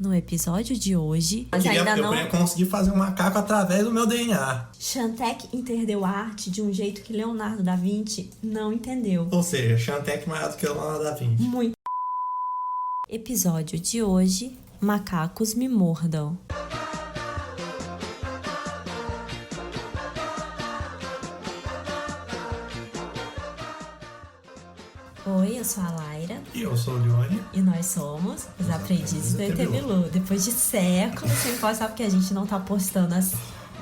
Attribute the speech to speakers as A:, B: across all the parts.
A: No episódio de hoje,
B: Eu ia conseguir fazer um macaco através do meu DNA.
A: Shantec entendeu a arte de um jeito que Leonardo da Vinci não entendeu.
B: Ou seja, Shantec maior do que Leonardo da Vinci.
A: Muito. Episódio de hoje, macacos me mordam. Oi, eu sou a Laira.
B: E eu sou o Leone.
A: E nós somos os aprendizes do ET Bilu. Depois de séculos sem postar, porque a gente não tá postando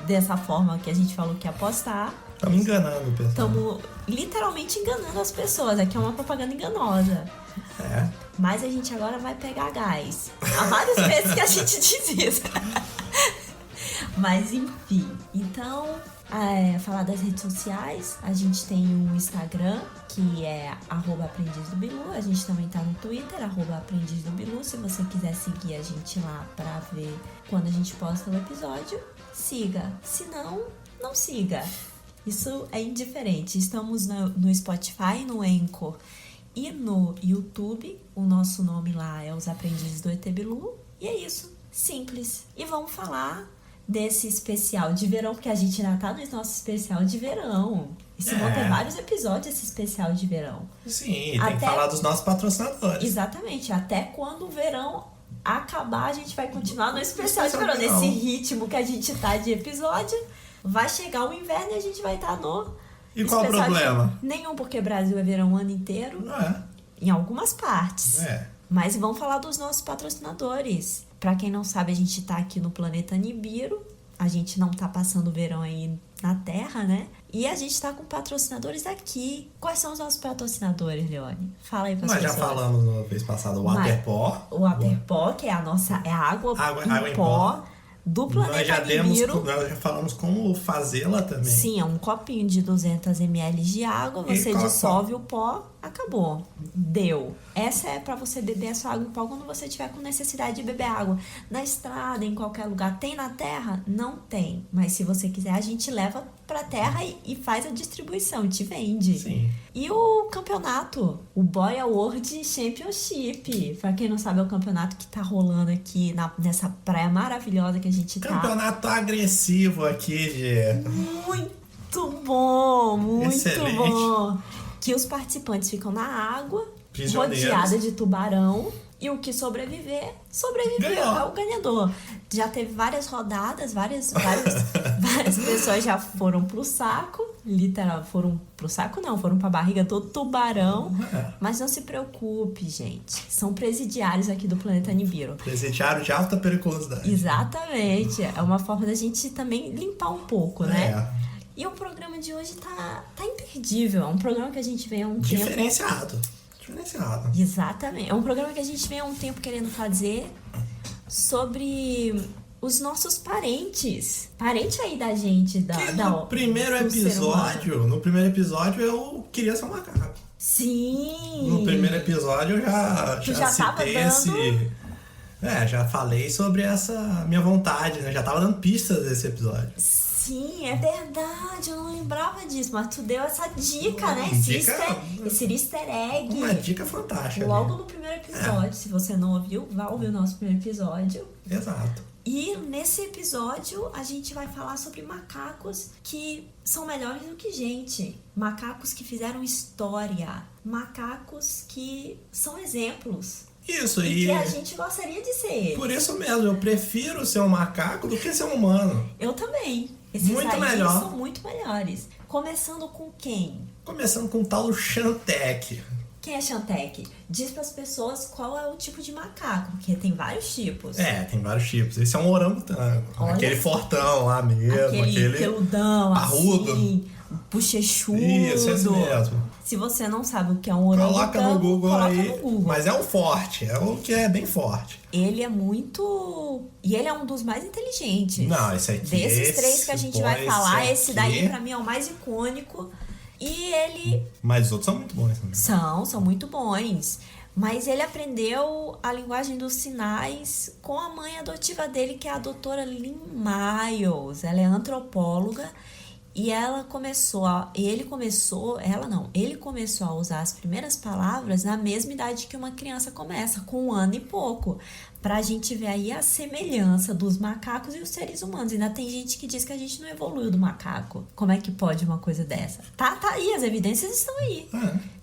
A: dessa forma que a gente falou que ia postar.
B: Estamos enganando o pessoal.
A: Estamos literalmente enganando as pessoas. Aqui é uma propaganda enganosa.
B: É.
A: Mas a gente agora vai pegar gás. Há vários meses que a gente diz isso. Mas enfim. Então, falar das redes sociais. A gente tem um Instagram, que é @aprendizdobilu. A gente também tá no Twitter, @aprendizdobilu. Se você quiser seguir a gente lá pra ver quando a gente posta o episódio, siga. Se não, não siga. Isso é indiferente. Estamos no Spotify, no Anchor e no YouTube. O nosso nome lá é Os Aprendizes do ET Bilu. E é isso. Simples. E vamos falar desse especial de verão, porque a gente ainda tá no nosso especial de verão. E vão ter vários episódios esse especial de verão.
B: Sim, tem que falar dos nossos patrocinadores.
A: Exatamente. Até quando o verão acabar, a gente vai continuar no especial de verão. Nesse ritmo que a gente tá de episódio. Vai chegar o inverno e a gente vai estar no...
B: E qual o problema?
A: Nenhum, porque Brasil é verão o ano inteiro. Em algumas partes. Mas vamos falar dos nossos patrocinadores. Pra quem não sabe, a gente tá aqui no planeta Nibiru. A gente não tá passando o verão aí na Terra, né? E a gente tá com patrocinadores aqui. Quais são os nossos patrocinadores, Leone? Fala aí pra
B: Nós
A: pessoas.
B: já falamos na vez passada o Waterpó.
A: O Waterpó, que é a água em pó do planeta Nibiru.
B: Nós já falamos como fazê-la também.
A: Sim, é um copinho de 200 ml de água, você dissolve o pó, acabou. Deu. Essa é pra você beber a sua água em pó quando você tiver com necessidade de beber água. Na estrada, em qualquer lugar. Tem na terra? Não tem. Mas se você quiser, a gente leva pra terra e faz a distribuição, te vende.
B: Sim.
A: E o campeonato, o Boia World Championship. Pra quem não sabe, é o campeonato que tá rolando aqui nessa praia maravilhosa que a gente tá.
B: Campeonato agressivo aqui, gente.
A: Muito bom, muito
B: Excelente.
A: bom. Que os participantes ficam na água, rodeada de tubarão. E o que sobreviveu
B: Ganhou.
A: é o ganhador. Já teve várias rodadas, várias pessoas já foram pro saco. Literal, foram pra barriga do tubarão. Mas não se preocupe, gente. São presidiários aqui do planeta Nibiru.
B: Presidiário de alta periculosidade.
A: Exatamente. É uma forma da gente também limpar um pouco, né? E o programa de hoje tá imperdível. É um programa que a gente vem há um tempo...
B: Diferenciado.
A: Exatamente. É um programa que a gente vem há um tempo querendo fazer sobre os nossos parentes. Parente aí da gente.
B: No primeiro episódio eu queria ser um macaco.
A: Sim!
B: No primeiro episódio eu já citei esse... já falei sobre essa minha vontade, né? Já tava dando pistas desse episódio.
A: Sim, é verdade, eu não lembrava disso, mas tu deu essa dica, né? Esse easter egg.
B: Uma dica fantástica.
A: Logo no primeiro episódio, se você não ouviu, vá ouvir o nosso primeiro episódio.
B: Exato.
A: E nesse episódio a gente vai falar sobre macacos que são melhores do que gente. Macacos que fizeram história. Macacos que são exemplos.
B: Isso,
A: e que a gente gostaria de ser eles.
B: Por isso mesmo, eu prefiro ser um macaco do que ser um humano.
A: Eu também. Esses
B: muito
A: aí
B: melhor.
A: São muito melhores. Começando com quem?
B: Começando com o tal do Shantec.
A: Quem é Shantec? Diz para as pessoas qual é o tipo de macaco, porque tem vários tipos.
B: Tem vários tipos. Esse é um orangotango. Aquele fortão lá mesmo. Aquele
A: peludão,
B: parrudo.
A: Assim, bochechudo.
B: Isso, esse mesmo.
A: Se você não sabe o que é um orangotango,
B: coloca no Google aí.
A: No Google.
B: Mas é um forte, é o que é bem forte.
A: Ele é muito... E ele é um dos mais inteligentes.
B: Não, esse aqui...
A: Desses três que a gente vai falar, esse daí pra mim é o mais icônico. E ele...
B: Mas os outros são muito bons também.
A: São muito bons. Mas ele aprendeu a linguagem dos sinais com a mãe adotiva dele, que é a doutora Lynn Miles. Ela é antropóloga E ele começou a usar as primeiras palavras na mesma idade que uma criança começa, com 1 ano e pouco. Pra gente ver aí a semelhança dos macacos e os seres humanos. Ainda tem gente que diz que a gente não evoluiu do macaco. Como é que pode uma coisa dessa? Tá aí, as evidências estão aí.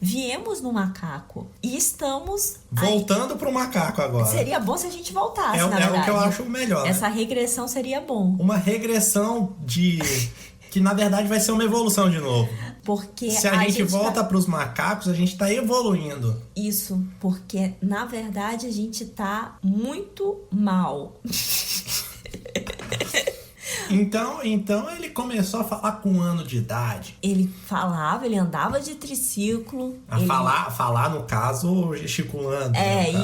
A: Viemos no macaco e estamos...
B: Voltando pro macaco agora.
A: Seria bom se a gente voltasse, na
B: verdade. É o que eu acho melhor.
A: Essa regressão seria bom.
B: Uma regressão que na verdade vai ser uma evolução de novo.
A: Porque
B: se a gente volta pros macacos, a gente tá evoluindo.
A: Isso, porque na verdade a gente tá muito mal.
B: Então ele começou a falar com 1 ano de idade.
A: Ele andava de triciclo.
B: Falar no caso, gesticulando.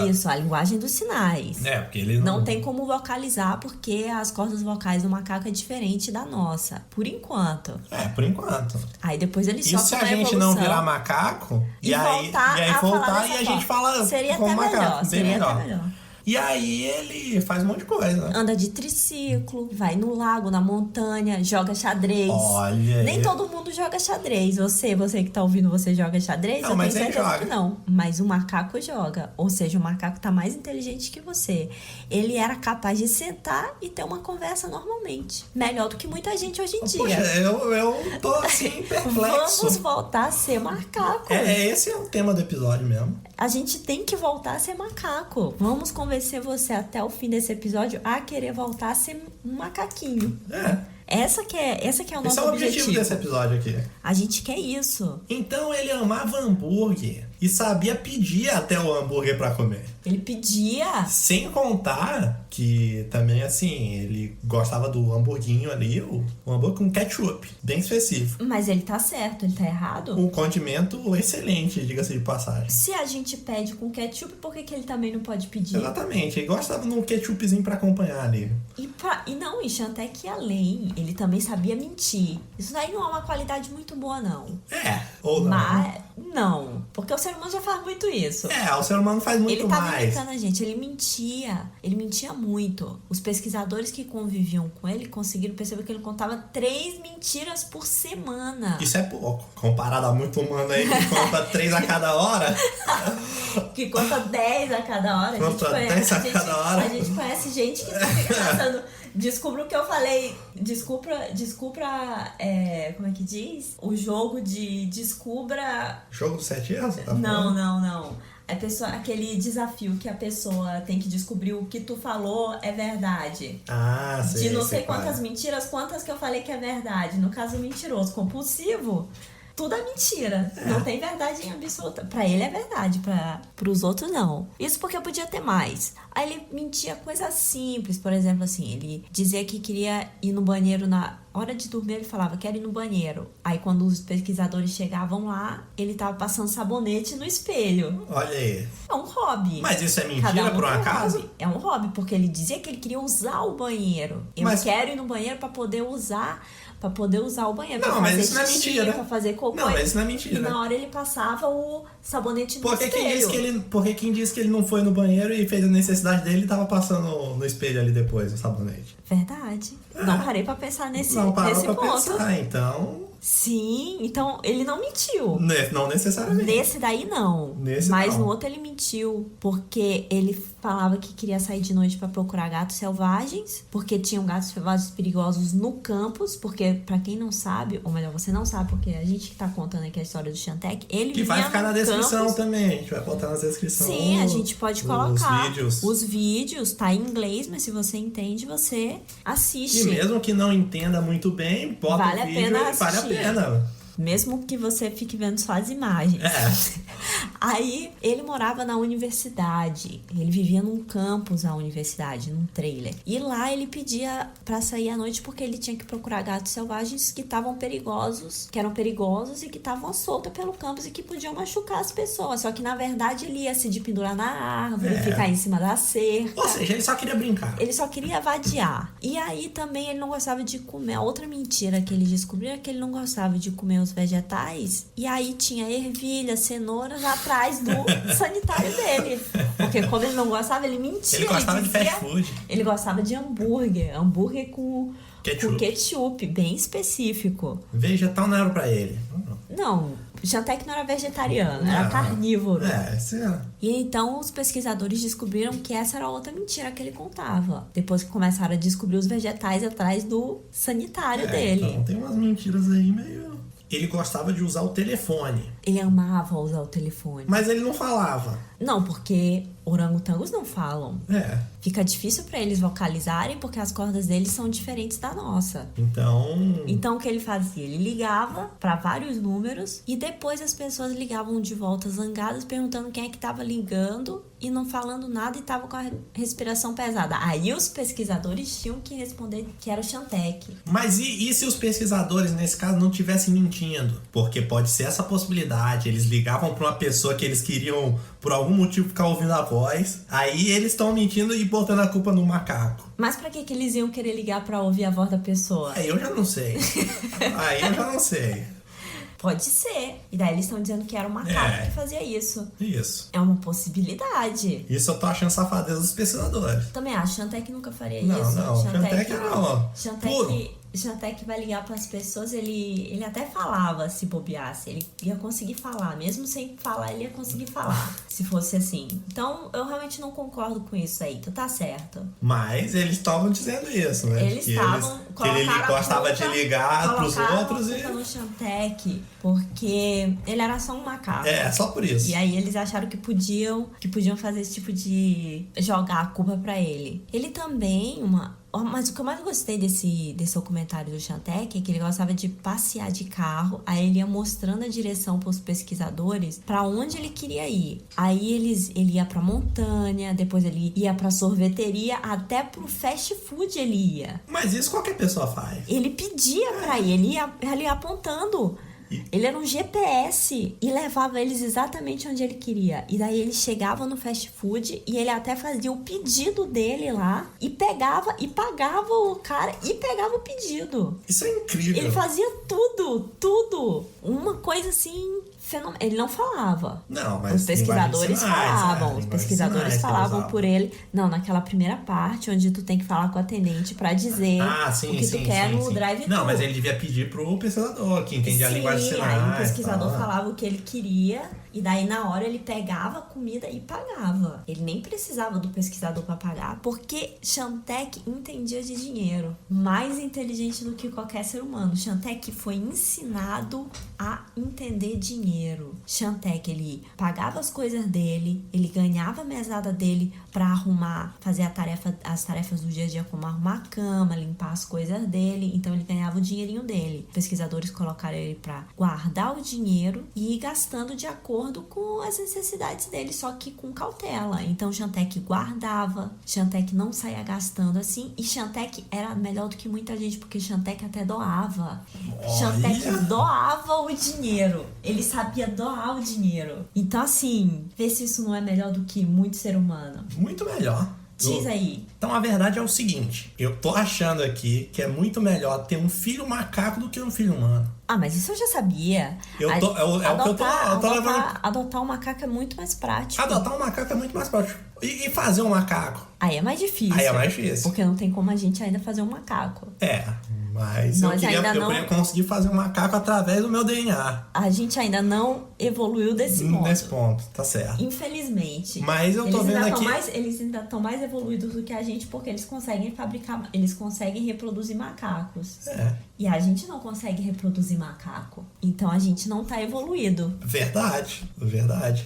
A: Isso, a linguagem dos sinais.
B: Porque ele
A: não tem como vocalizar, porque as cordas vocais do macaco é diferente da nossa. Por enquanto.
B: Por enquanto.
A: Aí depois ele só.
B: E se a gente não virar macaco, e aí voltar e a gente fala como macaco. Seria até melhor. E aí ele faz um monte de coisa.
A: Anda de triciclo, vai no lago, na montanha, joga xadrez.
B: Olha.
A: Nem todo mundo joga xadrez. Você que tá ouvindo, você joga xadrez?
B: Não, mas ele joga.
A: Que não. Mas o macaco joga. Ou seja, o macaco tá mais inteligente que você. Ele era capaz de sentar e ter uma conversa normalmente. Melhor do que muita gente hoje em dia.
B: Poxa, eu tô assim, perplexo.
A: Vamos voltar a ser macaco.
B: Esse é o tema do episódio mesmo.
A: A gente tem que voltar a ser macaco. Vamos convencer você até o fim desse episódio a querer voltar a ser um macaquinho. Esse que é o nosso objetivo. Esse é o objetivo
B: desse episódio aqui.
A: A gente quer isso.
B: Então ele amava hambúrguer e sabia pedir até o hambúrguer pra comer.
A: Ele pedia.
B: Sem contar que também, assim, ele gostava do hamburguinho ali, o hambúrguer com ketchup, bem específico.
A: Mas ele tá certo, ele tá errado?
B: Um condimento excelente, diga-se de passagem.
A: Se a gente pede com ketchup, por que ele também não pode pedir?
B: Exatamente, ele gostava de um ketchupzinho pra acompanhar ali.
A: E Chantec ia além, ele também sabia mentir. Isso daí não é uma qualidade muito boa, não.
B: Ou não.
A: Mas, não, porque o ser humano já faz muito isso.
B: O ser humano faz muito mais.
A: Ele tava imitando a gente, ele mentia muito. Os pesquisadores que conviviam com ele conseguiram perceber que ele contava 3 mentiras por semana.
B: Isso é pouco, comparado a muito humano aí que conta 3 a cada hora.
A: Que conta 10 a cada hora.
B: Conta 10 a cada hora.
A: A gente conhece gente que tá pensando... Descubra o que eu falei. Descubra, como é que diz? O jogo de descubra...
B: Jogo dos 7 erros? Tá
A: Não. Aquele desafio que a pessoa tem que descobrir o que tu falou é verdade.
B: Sei.
A: De não sei quantas mentiras, quantas que eu falei que é verdade. No caso, mentiroso compulsivo, tudo é mentira. Não tem verdade em absoluta. Pra ele é verdade, pros outros não. Isso porque eu podia ter mais. Aí ele mentia coisas simples, por exemplo, assim, ele dizia que queria ir no banheiro na hora de dormir, ele falava, quero ir no banheiro. Aí quando os pesquisadores chegavam lá, ele tava passando sabonete no espelho.
B: Olha aí.
A: É um hobby.
B: Mas isso é mentira, por um acaso?
A: É um hobby, porque ele dizia que ele queria usar o banheiro. Quero ir no banheiro pra poder usar o banheiro.
B: Não, mas isso não é mentira.
A: Pra fazer cocô.
B: Não, mas isso não é mentira.
A: E na hora ele passava o sabonete no espelho.
B: Porque quem disse que ele não foi no banheiro e fez a necessidade dele, ele tava passando no espelho ali depois, o sabonete.
A: Verdade. Não parei pra pensar nesse ponto.
B: Pensar, então...
A: Sim, então ele não mentiu.
B: Não necessariamente.
A: Nesse daí não. Mas no outro ele mentiu. Porque ele falava que queria sair de noite pra procurar gatos selvagens. Porque tinham gatos selvagens perigosos no campus. Porque, pra quem não sabe, ou melhor, você não sabe, porque a gente que tá contando aqui a história do Chantec, ele
B: que vai ficar na descrição
A: campus.
B: Também. A gente vai botar na descrição.
A: Sim, a gente pode colocar.
B: Os
A: vídeos, tá em inglês, mas se você entende, você assiste.
B: E mesmo que não entenda muito bem, bota o vídeo e vale a pena.
A: Mesmo que você fique vendo só as imagens. Aí, ele morava na universidade. Ele vivia num campus da universidade, num trailer. E lá ele pedia pra sair à noite porque ele tinha que procurar gatos selvagens que eram perigosos e que estavam soltos pelo campus e que podiam machucar as pessoas. Só que, na verdade, ele ia se de pendurar na árvore, ficar em cima da cerca.
B: Ou seja, ele só queria brincar.
A: Ele só queria vadiar. E aí, também, ele não gostava de comer. A outra mentira que ele descobriu é que ele não gostava de comer os vegetais e aí tinha ervilhas, cenouras atrás do sanitário dele. Porque como ele não gostava, ele mentia.
B: Ele gostava de fast food.
A: Ele gostava de hambúrguer com ketchup, bem específico.
B: Vegetal não era pra ele.
A: Não, Shantec não era vegetariano, era carnívoro.
B: Isso era.
A: E então os pesquisadores descobriram que essa era outra mentira que ele contava. Depois que começaram a descobrir os vegetais atrás do sanitário dele.
B: Então tem umas mentiras aí meio... Ele gostava de usar o telefone.
A: Ele amava usar o telefone.
B: Mas ele não falava.
A: Não, porque orangotangos não falam. Fica difícil pra eles vocalizarem porque as cordas deles são diferentes da nossa. Então o que ele fazia? Ele ligava pra vários números e depois as pessoas ligavam de volta zangadas perguntando quem é que tava ligando e não falando nada e tava com a respiração pesada. Aí os pesquisadores tinham que responder que era o Shantec.
B: Mas e se os pesquisadores, nesse caso, não estivessem mentindo? Porque pode ser essa possibilidade. Eles ligavam pra uma pessoa que eles queriam, por algum motivo, ficar ouvindo a voz. Aí eles estão mentindo e botando a culpa no macaco.
A: Mas pra que eles iam querer ligar pra ouvir a voz da pessoa?
B: Aí eu já não sei.
A: Pode ser. E daí eles estão dizendo que era o macaco que fazia isso.
B: Isso.
A: É uma possibilidade.
B: Isso eu tô achando safadeza dos pesquisadores.
A: Também acho. Shantec nunca faria
B: não,
A: isso.
B: Não, Shantec não.
A: Shantec vai ligar pras pessoas, ele até falava se bobeasse. Ele ia conseguir falar. Mesmo sem falar, ele ia conseguir falar. Se fosse assim. Então, eu realmente não concordo com isso aí. Tu tá certo.
B: Mas eles estavam dizendo isso, né?
A: Eles estavam...
B: Que ele gostava de ligar pros outros e...
A: no Shantec, porque ele era só um macaco.
B: Só por isso.
A: E aí eles acharam que podiam fazer esse tipo de... jogar a culpa pra ele. Ele também, mas o que eu mais gostei desse documentário do Shantec é que ele gostava de passear de carro, aí ele ia mostrando a direção pros pesquisadores pra onde ele queria ir. Aí ele ia pra montanha, depois ele ia pra sorveteria, até pro fast food ele ia.
B: Mas isso qualquer pessoa faz.
A: Ele pedia pra ir, ele ia apontando. Ele era um GPS e levava eles exatamente onde ele queria. E daí ele chegava no fast food e ele até fazia o pedido dele lá e pegava e pagava o cara e pegava o pedido.
B: Isso é incrível.
A: Ele fazia tudo. Uma coisa assim... Ele não falava.
B: Não, mas
A: os pesquisadores falavam. Os pesquisadores falavam por ele. Não, naquela primeira parte, onde tu tem que falar com o atendente pra dizer o que tu quer no drive-thru.
B: Não, mas ele devia pedir pro pesquisador, que entende a linguagem de sinais.
A: Aí o pesquisador falava o que ele queria. E daí, na hora, ele pegava a comida e pagava. Ele nem precisava do pesquisador pra pagar, porque Shantec entendia de dinheiro. Mais inteligente do que qualquer ser humano. Shantec foi ensinado a entender dinheiro. Shantec, ele pagava as coisas dele, ele ganhava a mesada dele pra arrumar, fazer as tarefas do dia a dia, como arrumar a cama, limpar as coisas dele. Então, ele ganhava o dinheirinho dele. Pesquisadores colocaram ele pra guardar o dinheiro e ir gastando de acordo com as necessidades dele, só que com cautela. Então Shantec guardava, Shantec não saía gastando assim, e Shantec era melhor do que muita gente, porque Shantec até doava. Shantec doava o dinheiro. Ele sabia doar o dinheiro. Então assim, vê se isso não é melhor do que muito ser humano.
B: Muito melhor.
A: Diz aí.
B: Então a verdade é o seguinte, eu tô achando aqui que é muito melhor ter um filho macaco do que um filho humano.
A: Ah, mas isso eu já sabia. Adotar um macaco é muito mais prático.
B: Adotar um macaco é muito mais prático. E fazer um macaco?
A: Aí é mais difícil. Porque não tem como a gente ainda fazer um macaco.
B: Mas eu queria conseguir fazer um macaco através do meu DNA.
A: A gente ainda não evoluiu desse modo.
B: Nesse ponto, tá certo.
A: Infelizmente.
B: Mas eu tô vendo aqui...
A: Eles ainda estão mais evoluídos do que a gente, porque eles conseguem fabricar... Eles conseguem reproduzir macacos. E a gente não consegue reproduzir macaco. Então a gente não tá evoluído.
B: Verdade.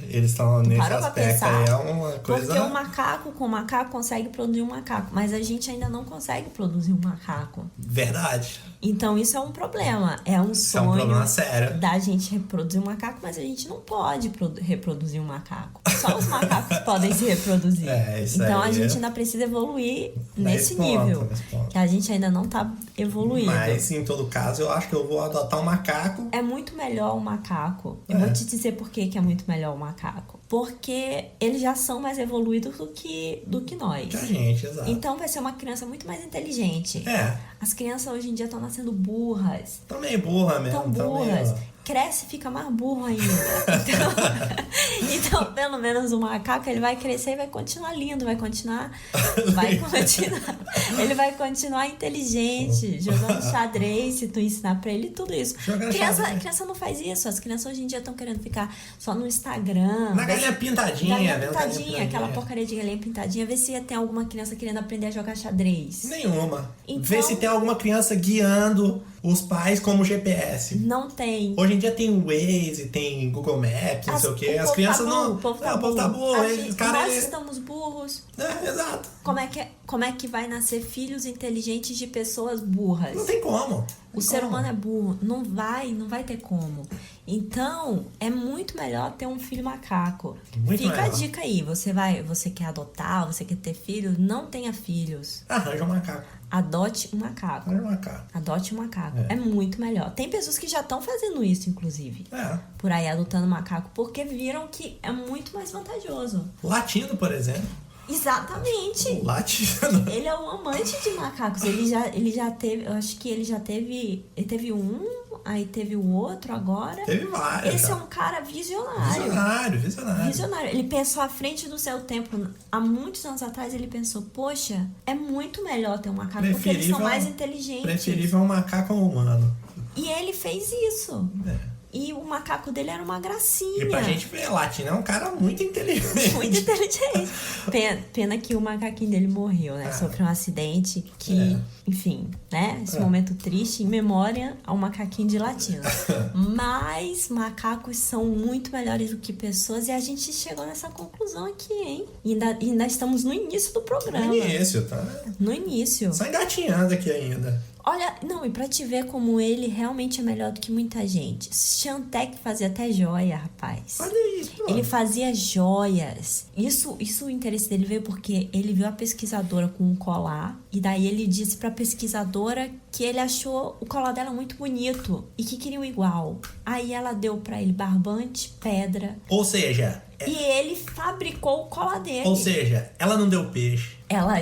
B: Eles estão nesse aspecto aí, é uma coisa...
A: Porque o macaco com macaco consegue produzir um macaco, mas a gente ainda não consegue produzir um macaco.
B: Verdade.
A: Então isso é um problema. É um sonho.
B: É um problema sério.
A: Da gente reproduzir um macaco, mas a gente não pode reproduzir um macaco. Só os macacos podem se reproduzir. Então a gente ainda precisa evoluir nesse nível. Que a gente ainda não tá evoluído.
B: Mas em todo caso, eu acho que eu vou adotar um macaco.
A: É muito melhor o macaco. Eu vou te dizer por que é muito melhor o macaco. porque eles já são mais evoluídos do que nós.
B: Que a gente, exato.
A: Então vai ser uma criança muito mais inteligente. As crianças hoje em dia estão nascendo burras.
B: Estão meio burra mesmo.
A: Estão burras. Cresce e fica mais burro ainda. Então, pelo menos o macaco, ele vai crescer e vai continuar lindo, ele vai continuar inteligente, jogando xadrez, se tu ensinar pra ele tudo isso. Criança não faz isso. As crianças hoje em dia estão querendo ficar só no Instagram.
B: Na galinha pintadinha.
A: Aquela porcaria de galinha pintadinha. Vê se tem alguma criança querendo aprender a jogar xadrez.
B: Nenhuma.
A: Então,
B: vê se tem alguma criança guiando os pais como GPS.
A: Não tem.
B: Hoje em dia tem o Waze, tem Google Maps, não sei o quê. As crianças não...
A: O povo tá burro. Nós estamos burros.
B: Exato.
A: Como é que vai nascer filhos inteligentes de pessoas burras?
B: Não tem como.
A: O ser humano é burro. Não vai ter como. Então, é muito melhor ter um filho macaco. Fica a dica aí. Você quer adotar, você quer ter filhos? Não tenha filhos.
B: Arranja um macaco.
A: Adote um macaco. Adote um macaco. É muito melhor. Tem pessoas que já estão fazendo isso, inclusive. Por aí, adotando macaco. Porque viram que é muito mais vantajoso.
B: Latindo, por exemplo.
A: Exatamente.
B: Latindo.
A: Ele é um amante de macacos. Ele já teve... Eu acho que ele já teve... Ele teve um... Aí teve o outro agora.
B: Teve vários.
A: Esse é um cara visionário. Visionário. Ele pensou à frente do seu tempo. Há muitos anos atrás ele pensou, poxa, é muito melhor ter um macaco porque eles são mais inteligentes.
B: Preferível um macaco ao humano.
A: E ele fez isso. E o macaco dele era uma gracinha.
B: E pra gente ver, Latino é um cara muito inteligente.
A: Muito inteligente. Pena que o macaquinho dele morreu, né? Sofreu um acidente que, enfim, né? Esse momento triste em memória ao macaquinho de Latino. Mas macacos são muito melhores do que pessoas e a gente chegou nessa conclusão aqui, hein? E ainda estamos no início do programa.
B: No início, tá?
A: No início.
B: Só engatinhando aqui ainda.
A: Olha, não, e pra te ver como ele realmente é melhor do que muita gente. Xantec fazia até joia, rapaz.
B: Olha isso.
A: Ele fazia joias. Isso o interesse dele veio porque ele viu a pesquisadora com um colar. E daí ele disse pra pesquisadora que ele achou o colar dela muito bonito. E que queria um igual. Aí ela deu pra ele barbante, pedra.
B: Ou seja...
A: E ele fabricou o colar dele.
B: Ou seja, ela não deu peixe.
A: Ela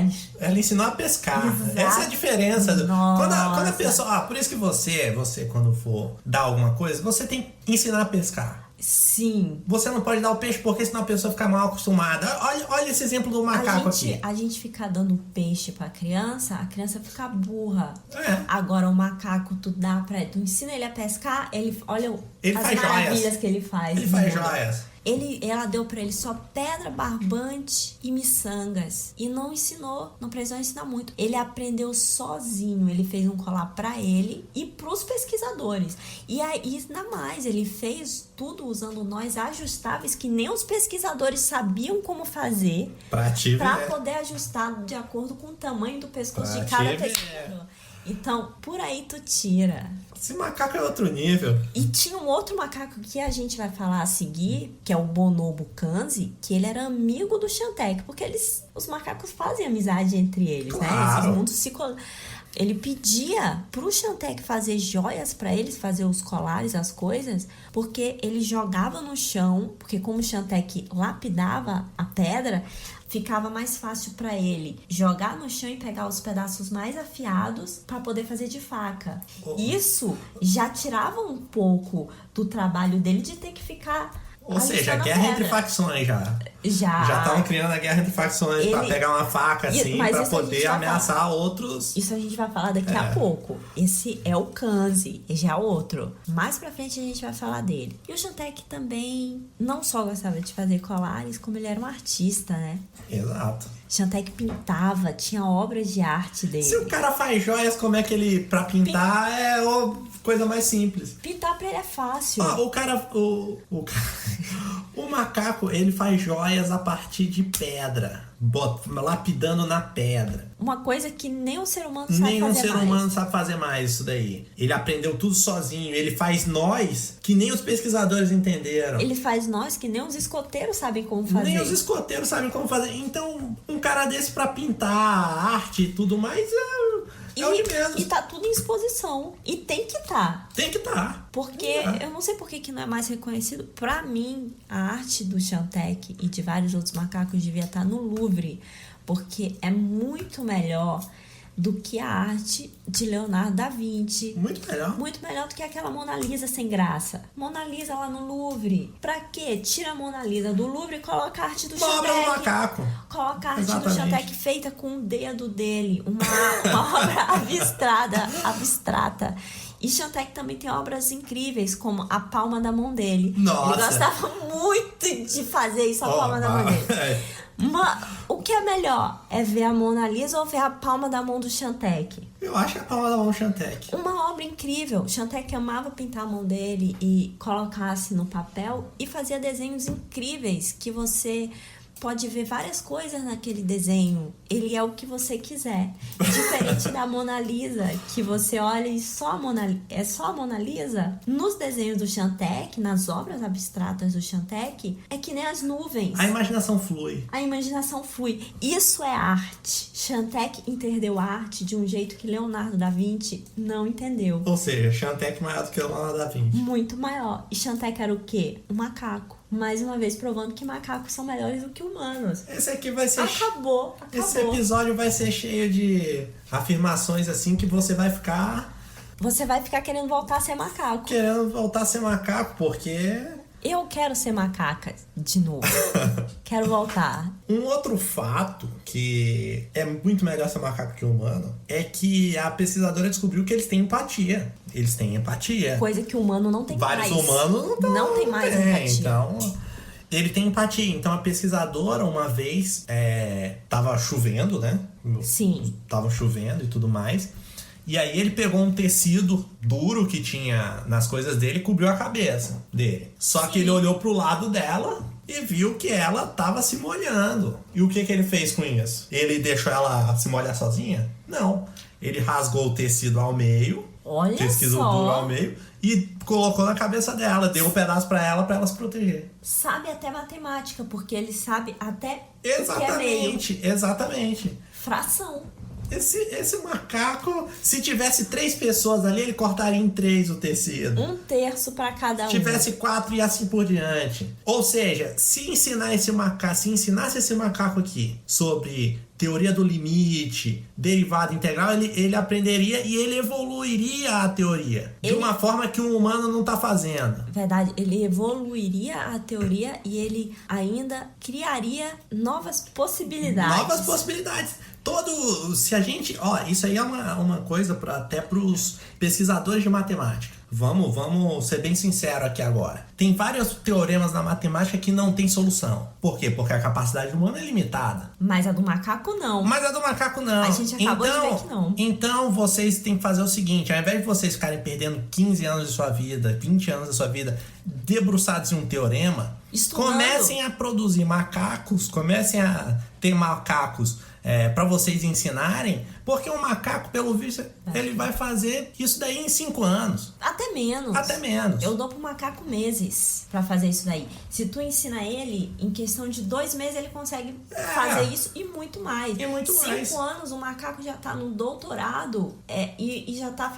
B: ensinou a pescar.
A: Exato.
B: Essa é a diferença.
A: Nossa.
B: Quando a pessoa... por isso que você quando for dar alguma coisa, você tem que ensinar a pescar.
A: Sim.
B: Você não pode dar o peixe porque senão a pessoa fica mal acostumada. Olha esse exemplo do macaco aqui.
A: A gente ficar dando peixe pra criança, a criança fica burra. Agora o macaco, tu ensina ele a pescar, olha as maravilhas joias. Que ele faz.
B: Ele faz joias.
A: Ela deu pra ele só pedra, barbante e miçangas. E não precisou ensinar muito. Ele aprendeu sozinho. Ele fez um colar pra ele e pros pesquisadores. E aí, ainda mais, ele fez tudo usando nós ajustáveis que nem os pesquisadores sabiam como fazer. Pra poder ajustar de acordo com o tamanho do pescoço de cada pesquisador. Então, por aí tu tira.
B: Esse macaco é outro nível.
A: E tinha um outro macaco que a gente vai falar a seguir, que é o Bonobo Kanzi, que ele era amigo do Xantec, porque os macacos fazem amizade entre eles, né? Esses mundos Ele pedia pro Xantec fazer joias pra eles, fazer os colares, as coisas, porque ele jogava no chão, porque como o Xantec lapidava a pedra, ficava mais fácil pra ele jogar no chão e pegar os pedaços mais afiados pra poder fazer de faca. Isso já tirava um pouco do trabalho dele de ter que ficar...
B: Ou seja, guerra entre facções já. Já estavam criando a guerra entre facções pra pegar uma faca assim, pra poder ameaçar outros.
A: Isso a gente vai falar daqui a pouco. Esse é o Kanzi, já é outro. Mais pra frente a gente vai falar dele. E o Xantec também não só gostava de fazer colares, como ele era um artista, né?
B: Exato.
A: Xantec pintava, tinha obras de arte dele.
B: Se o cara faz joias, como é que ele, pra pintar, é a coisa mais simples.
A: Pintar pra ele é fácil.
B: O macaco, ele faz joias a partir de pedra, lapidando na pedra.
A: Uma coisa que nem o ser humano sabe fazer mais.
B: Nenhum ser humano sabe fazer mais isso daí. Ele aprendeu tudo sozinho. Ele faz nós que nem os pesquisadores entenderam.
A: Ele faz nós que nem os escoteiros sabem como fazer.
B: Nem os escoteiros sabem como fazer. Então, um cara desse pra pintar arte e tudo mais É o de menos.
A: E tá tudo em exposição. E tem que tá.
B: Tem que tá.
A: Porque eu não sei por que não é mais reconhecido. Pra mim, a arte do Shantec e de vários outros macacos devia estar no Louvre. Porque é muito melhor do que a arte de Leonardo da Vinci.
B: Muito melhor.
A: Muito melhor do que aquela Mona Lisa sem graça. Mona Lisa lá no Louvre. Pra quê? Tira a Mona Lisa do Louvre e coloca a arte do Shantec.
B: Uma obra do macaco.
A: Coloca a arte
B: Exatamente.
A: do Shantec feita com o dedo dele. Uma obra abstrata. E Shantec também tem obras incríveis, como a palma da mão dele.
B: Nossa.
A: Ele gostava muito de fazer isso, a palma da mão dele. O que é melhor? É ver a Mona Lisa ou ver a palma da mão do Shantec?
B: Eu acho que a palma da mão Shantec.
A: Uma obra incrível. Shantec amava pintar a mão dele e colocasse no papel e fazia desenhos incríveis que você pode ver várias coisas naquele desenho. Ele é o que você quiser. Diferente da Mona Lisa, que você olha e só a Mona Lisa. Nos desenhos do Shantec, nas obras abstratas do Shantec, é que nem as nuvens.
B: A imaginação flui.
A: A imaginação flui. Isso é arte. Shantec entendeu a arte de um jeito que Leonardo da Vinci não entendeu.
B: Ou seja, Shantec maior do que o Leonardo da Vinci.
A: Muito maior. E Shantec era o quê? Um macaco. Mais uma vez provando que macacos são melhores do que humanos.
B: Esse aqui vai ser...
A: Acabou.
B: Esse episódio vai ser cheio de afirmações assim que você vai ficar...
A: Você vai ficar querendo voltar a ser macaco.
B: Querendo voltar a ser macaco, porque...
A: Eu quero ser macaca de novo. Quero voltar.
B: Um outro fato que é muito melhor ser macaco que humano é que a pesquisadora descobriu que eles têm empatia. Eles têm empatia.
A: Coisa que o humano não tem
B: Vários
A: mais.
B: humanos
A: não tem mais empatia.
B: Então, ele tem empatia. Então, a pesquisadora, uma vez, tava chovendo, né?
A: Sim.
B: Tava chovendo e tudo mais. E aí ele pegou um tecido duro que tinha nas coisas dele e cobriu a cabeça dele. Só que ele olhou pro lado dela e viu que ela tava se molhando. E o que ele fez com isso? Ele deixou ela se molhar sozinha? Não. Ele rasgou o tecido ao meio.
A: Olha
B: tecido
A: só.
B: duro ao meio. E colocou na cabeça dela. Deu um pedaço pra ela se proteger.
A: Sabe até matemática, porque ele sabe até o que é meio.
B: Exatamente.
A: Fração.
B: Esse macaco, se tivesse 3 pessoas ali, ele cortaria em 3 o tecido.
A: 1/3 para cada um.
B: Se tivesse 4 e assim por diante. Ou seja, se ensinasse esse macaco aqui sobre teoria do limite, derivada integral, ele aprenderia e ele evoluiria a teoria. De uma forma que um humano não está fazendo.
A: Verdade, ele evoluiria a teoria e ele ainda criaria novas possibilidades.
B: Novas possibilidades. Se a gente... isso aí é uma coisa até para os pesquisadores de matemática. Vamos ser bem sinceros aqui agora. Tem vários teoremas na matemática que não tem solução. Por quê? Porque a capacidade humana é limitada.
A: Mas a do macaco não. A gente acabou de ver que não.
B: Então vocês têm que fazer o seguinte: ao invés de vocês ficarem perdendo 15 anos de sua vida, 20 anos da sua vida debruçados em um teorema, comecem a produzir macacos, comecem a ter macacos para vocês ensinarem, porque um macaco, pelo visto, ele vai fazer isso daí em 5 anos.
A: Até menos. Eu dou pro macaco meses pra fazer isso daí. Se tu ensina ele, em questão de 2 meses ele consegue fazer isso e muito mais. 5 anos o macaco já tá no doutorado e já tá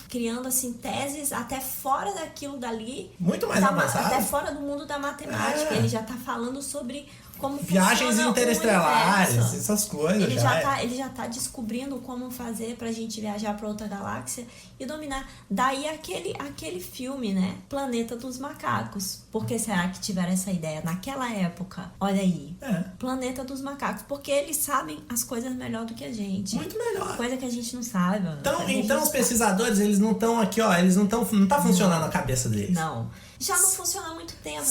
A: criando assim teses até fora daquilo dali.
B: Muito mais avançado.
A: Até fora do mundo da matemática. Ele já tá falando sobre como
B: viagens interestelares, essas coisas.
A: Ele já tá descobrindo como fazer pra gente viajar pra outra galáxia e dominar. Daí aquele filme, né? Planeta dos Macacos. Por que será que tiveram essa ideia naquela época? Olha aí. Planeta dos Macacos. Porque eles sabem as coisas melhor do que a gente.
B: Muito melhor.
A: Coisa que a gente não sabe.
B: Então os pesquisadores, eles não estão aqui, não tá funcionando a cabeça deles.
A: Não. Já não funciona há muito tempo.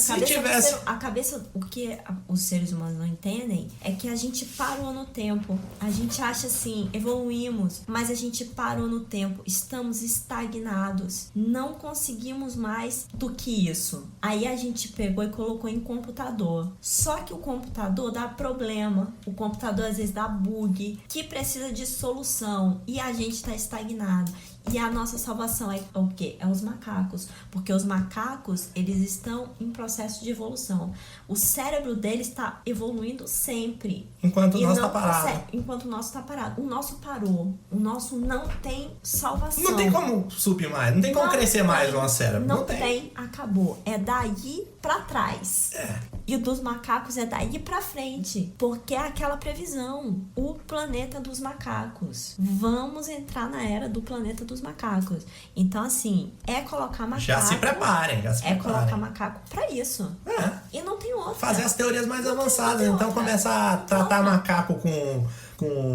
A: O que os seres humanos não entendem é que a gente parou no tempo. A gente acha assim, evoluímos, mas a gente parou no tempo. Estamos estagnados. Não conseguimos mais do que isso. Aí a gente pegou e colocou em computador. Só que o computador dá problema. O computador às vezes dá bug, que precisa de solução. E a gente está estagnado. E a nossa salvação é o quê? É os macacos. Porque os macacos macacos, eles estão em processo de evolução. O cérebro deles está evoluindo sempre.
B: Enquanto o nosso tá parado.
A: Enquanto o nosso tá parado. O nosso parou. O nosso não tem salvação.
B: Não tem como subir mais, não tem como crescer mais o nosso cérebro.
A: Não tem, acabou. É daí pra trás. E o dos macacos é daí pra frente. Porque é aquela previsão. O planeta dos macacos. Vamos entrar na era do planeta dos macacos. Então, assim, é colocar macaco.
B: Já se preparem,
A: colocar macaco pra isso. E não tem outra.
B: Fazer as teorias mais avançadas. Então, começar a tratar macaco com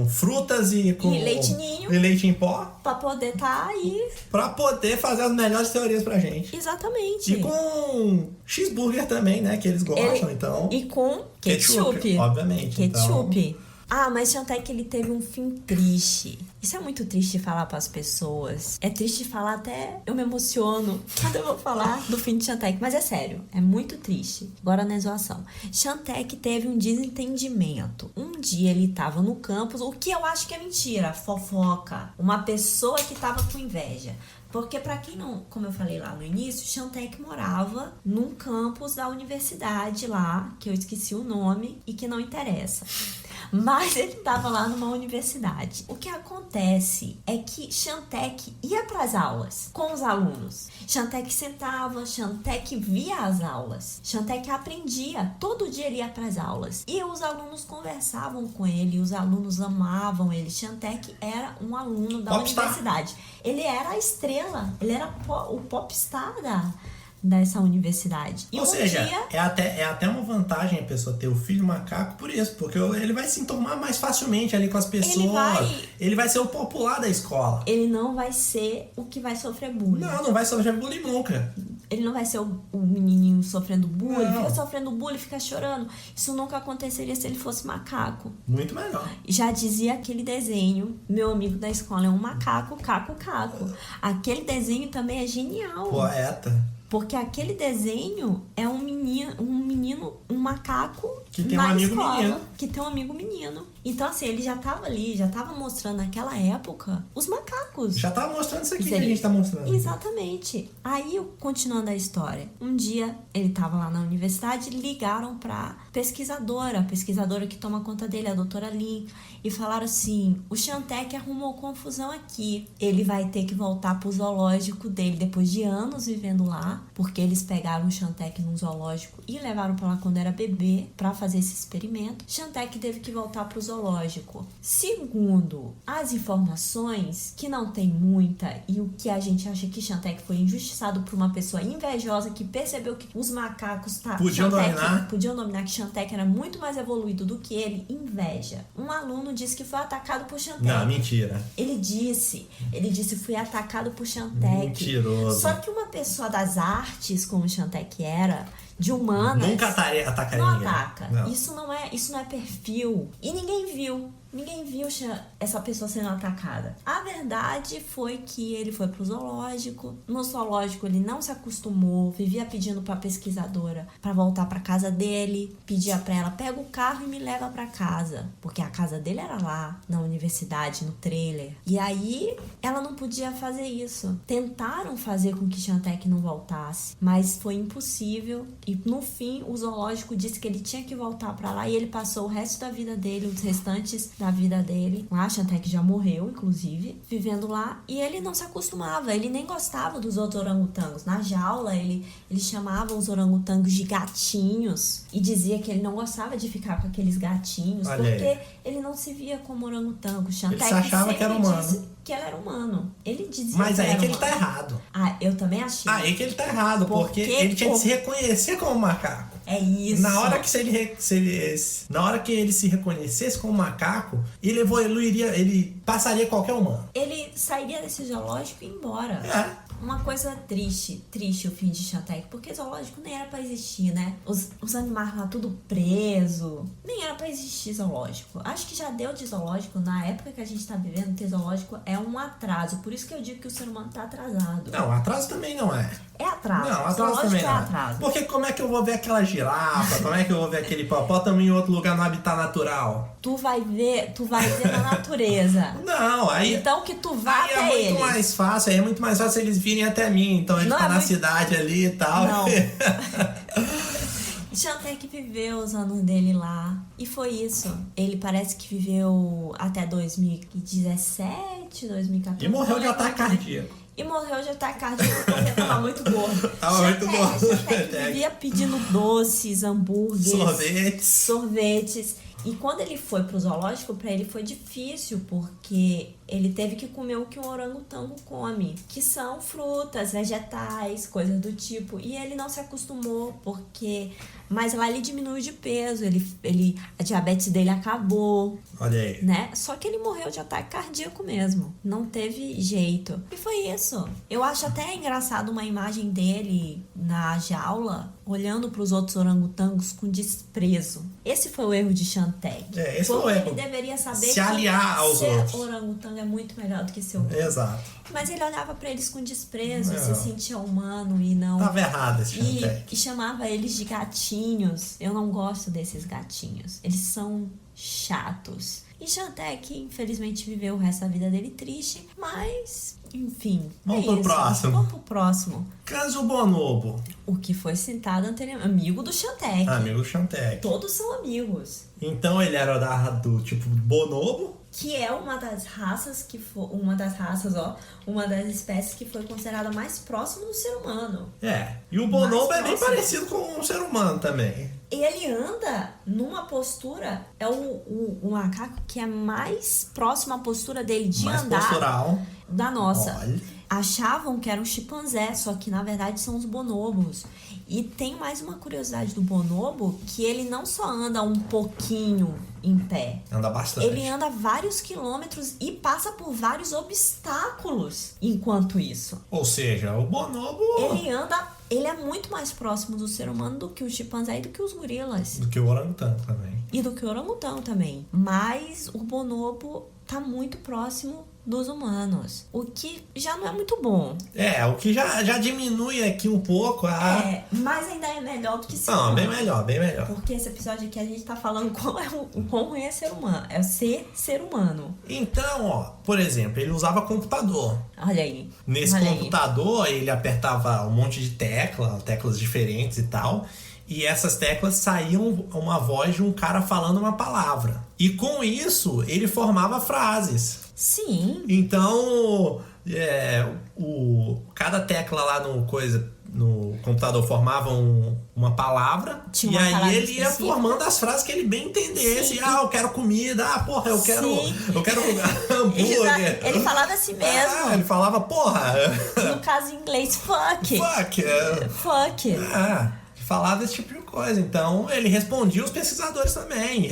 B: frutas e com
A: leitinho.
B: E leite em pó.
A: Pra poder tá aí.
B: Pra poder fazer as melhores teorias pra gente.
A: Exatamente.
B: E com cheeseburger também, né? Que eles gostam, então.
A: E com ketchup.
B: Obviamente.
A: Ketchup.
B: Então...
A: Mas Shantec, ele teve um fim triste. Isso é muito triste de falar pras pessoas. É triste de falar, até eu me emociono quando eu vou falar do fim de Shantec. Mas é sério, é muito triste. Agora na zoação. Shantec teve um desentendimento. Um dia ele tava no campus, o que eu acho que é mentira, fofoca. Uma pessoa que tava com inveja. Porque pra quem não, como eu falei lá no início, Shantec morava num campus da universidade lá, que eu esqueci o nome e que não interessa. Mas ele estava lá numa universidade. O que acontece é que Shantec ia para as aulas com os alunos. Shantec sentava, Shantec via as aulas. Shantec aprendia. Todo dia ele ia para as aulas. E os alunos conversavam com ele, os alunos amavam ele. Shantec era um aluno da universidade. Ele era a estrela, ele era o popstar dessa universidade.
B: Ou seja, é até uma vantagem a pessoa ter o filho macaco por isso, porque ele vai se enturmar mais facilmente ali com as pessoas. Ele vai ser o popular da escola.
A: Ele não vai ser o que vai sofrer bullying.
B: Não vai sofrer bullying nunca.
A: Ele não vai ser o menininho sofrendo bullying, fica sofrendo bullying, fica chorando. Isso nunca aconteceria se ele fosse macaco.
B: Muito melhor.
A: Já dizia aquele desenho, meu amigo da escola é um macaco, caco. Aquele desenho também é genial.
B: Poeta.
A: Porque aquele desenho é um macaco
B: que tem um amigo menino.
A: Que tem um amigo menino. Então, assim, ele já tava ali, já tava mostrando naquela época os macacos.
B: Já tava mostrando isso aqui que a gente tá mostrando.
A: Exatamente. Aí, continuando a história, um dia ele tava lá na universidade, ligaram pra pesquisadora, a pesquisadora que toma conta dele, a doutora Lin, e falaram assim: o Shantec arrumou confusão aqui. Ele vai ter que voltar pro zoológico dele depois de anos vivendo lá, porque eles pegaram o Shantec num zoológico e levaram pra lá quando era bebê pra fazer esse experimento. Shantec teve que voltar pro zoológico. Segundo as informações, que não tem muita, e o que a gente acha que Shantec foi injustiçado por uma pessoa invejosa que percebeu que os macacos podiam dominar, que Shantec era muito mais evoluído do que ele. Inveja. Um aluno disse que foi atacado por Shantec.
B: Não, mentira.
A: Ele disse, fui atacado por Shantec.
B: Mentiroso.
A: Só que uma pessoa das artes, como Shantec era, de humanas,
B: nunca atacaria
A: não
B: ninguém.
A: Ataca.
B: Não.
A: Isso não é perfil. E ninguém viu essa pessoa sendo atacada. A verdade foi que ele foi pro zoológico. No zoológico ele não se acostumou, vivia pedindo pra pesquisadora pra voltar pra casa dele, pedia pra ela: pega o carro e me leva pra casa, porque a casa dele era lá na universidade, no trailer. E aí ela não podia fazer isso. Tentaram fazer com que Shantec não voltasse, mas foi impossível. E no fim o zoológico disse que ele tinha que voltar pra lá, e ele passou o resto da vida dele, os restantes da vida dele, a Shantec já morreu, inclusive, vivendo lá, e ele não se acostumava, ele nem gostava dos outros orangotangos. Na jaula, ele chamava os orangotangos de gatinhos e dizia que ele não gostava de ficar com aqueles gatinhos. Olha porque aí. Ele não se via como orangotango. Shantec
B: ele se achava que era humano.
A: Que ele era humano. Ele dizia
B: mas aí que ele
A: humano.
B: tá errado.
A: Eu também achei.
B: Aí que ele tá errado, porque ele tinha que se reconhecer como macaco.
A: É isso.
B: Na hora que ele se reconhecesse como macaco, ele evoluiria, ele passaria qualquer humano.
A: Ele sairia desse zoológico e ia embora. Uma coisa triste o fim de Shantec, porque zoológico nem era pra existir, né? Os animais lá tudo preso, nem era pra existir zoológico. Acho que já deu de zoológico, na época que a gente tá vivendo, ter zoológico é um atraso. Por isso que eu digo que o ser humano tá atrasado.
B: Não, atraso também não é.
A: É atraso.
B: Não, atraso também não.
A: Atraso.
B: Porque como é que eu vou ver aquela girafa? Como é que eu vou ver aquele hipopótamo em outro lugar no habitat natural?
A: tu vai ver na natureza.
B: Não, aí...
A: Então que tu vá
B: aí
A: até
B: é muito mais fácil eles virem até mim. Então ele
A: Não
B: tá
A: é
B: na
A: muito-
B: cidade ali e tal.
A: Não. Xantec viveu os anos dele lá. E foi isso. Ele parece que viveu até 2017, 2014.
B: E morreu de
A: não
B: ataque
A: lembro.
B: cardíaco.
A: E morreu de ataque cardíaco porque tava muito gordo.
B: Tava muito gordo.
A: Xantec vivia pedindo doces, hambúrgueres, sorvetes. E quando ele foi pro zoológico, pra ele foi difícil, porque ele teve que comer o que um orangotango come, que são frutas, vegetais, coisas do tipo. E ele não se acostumou, porque... Mas lá ele diminuiu de peso, a diabetes dele acabou,
B: Olha aí.
A: né? Só que ele morreu de ataque cardíaco mesmo. Não teve jeito. E foi isso. Eu acho até engraçado uma imagem dele na jaula, olhando para os outros orangotangos com desprezo. Esse foi o erro de Xantec.
B: Esse foi o erro.
A: Ele deveria saber
B: Se aliar aos
A: ser
B: outros.
A: orangotango é muito melhor do que ser humano.
B: Exato.
A: Mas ele olhava para eles com desprezo,
B: Não.
A: se sentia humano e não...
B: Tava errado esse Xantec.
A: E chamava eles de gatinhos. Eu não gosto desses gatinhos. Eles são chatos. E Xantec, infelizmente, viveu o resto da vida dele triste. Mas, enfim.
B: Vamos
A: é
B: pro
A: isso.
B: próximo.
A: Vamos pro próximo.
B: Caso Bonobo.
A: O que foi citado anteriormente. Amigo do Xantec.
B: Amigo Xantec.
A: Todos são amigos.
B: Então ele era do tipo Bonobo.
A: Que é uma das raças uma das espécies que foi considerada mais próxima do ser humano.
B: E o Bonobo
A: Mais
B: é bem
A: próximo.
B: parecido com um ser humano também.
A: Ele anda numa postura, é o macaco que é mais próximo à postura dele de
B: Mais
A: andar
B: postural.
A: da nossa.
B: Olha.
A: Achavam que era um chimpanzé, só que na verdade são os bonobos. E tem mais uma curiosidade do bonobo, que ele não só anda um pouquinho em pé.
B: Anda bastante.
A: Ele anda vários quilômetros e passa por vários obstáculos enquanto isso.
B: Ou seja, o Bonobo...
A: Ele é muito mais próximo do ser humano do que o chimpanzé e do que os gorilas.
B: Do que o orangotango também.
A: E do que o orangotango também. Mas o bonobo tá muito próximo dos humanos. O que já não é muito bom.
B: O que já diminui aqui um pouco a...
A: Mas ainda é melhor do que ser
B: Não,
A: humano.
B: bem melhor, bem melhor.
A: Porque esse episódio aqui a gente tá falando o quão ruim é ser humano. É ser humano.
B: Então, ó, por exemplo, ele usava computador.
A: Olha aí.
B: Nesse
A: Olha
B: computador, ele apertava um monte de teclas diferentes e tal. E essas teclas saíam uma voz de um cara falando uma palavra. E com isso, ele formava frases.
A: Sim.
B: Então, cada tecla lá no computador formava uma palavra.
A: Tinha
B: e
A: uma
B: aí
A: palavra
B: ele ia
A: específica.
B: formando as frases que ele bem entendesse.
A: Sim.
B: Eu quero comida. Eu quero
A: Sim.
B: hambúrguer.
A: Ele falava assim mesmo.
B: Ele falava, porra.
A: No caso em inglês, fuck.
B: Fuck.
A: Fuck.
B: Falava esse tipo de coisa. Então, ele respondia os pesquisadores também.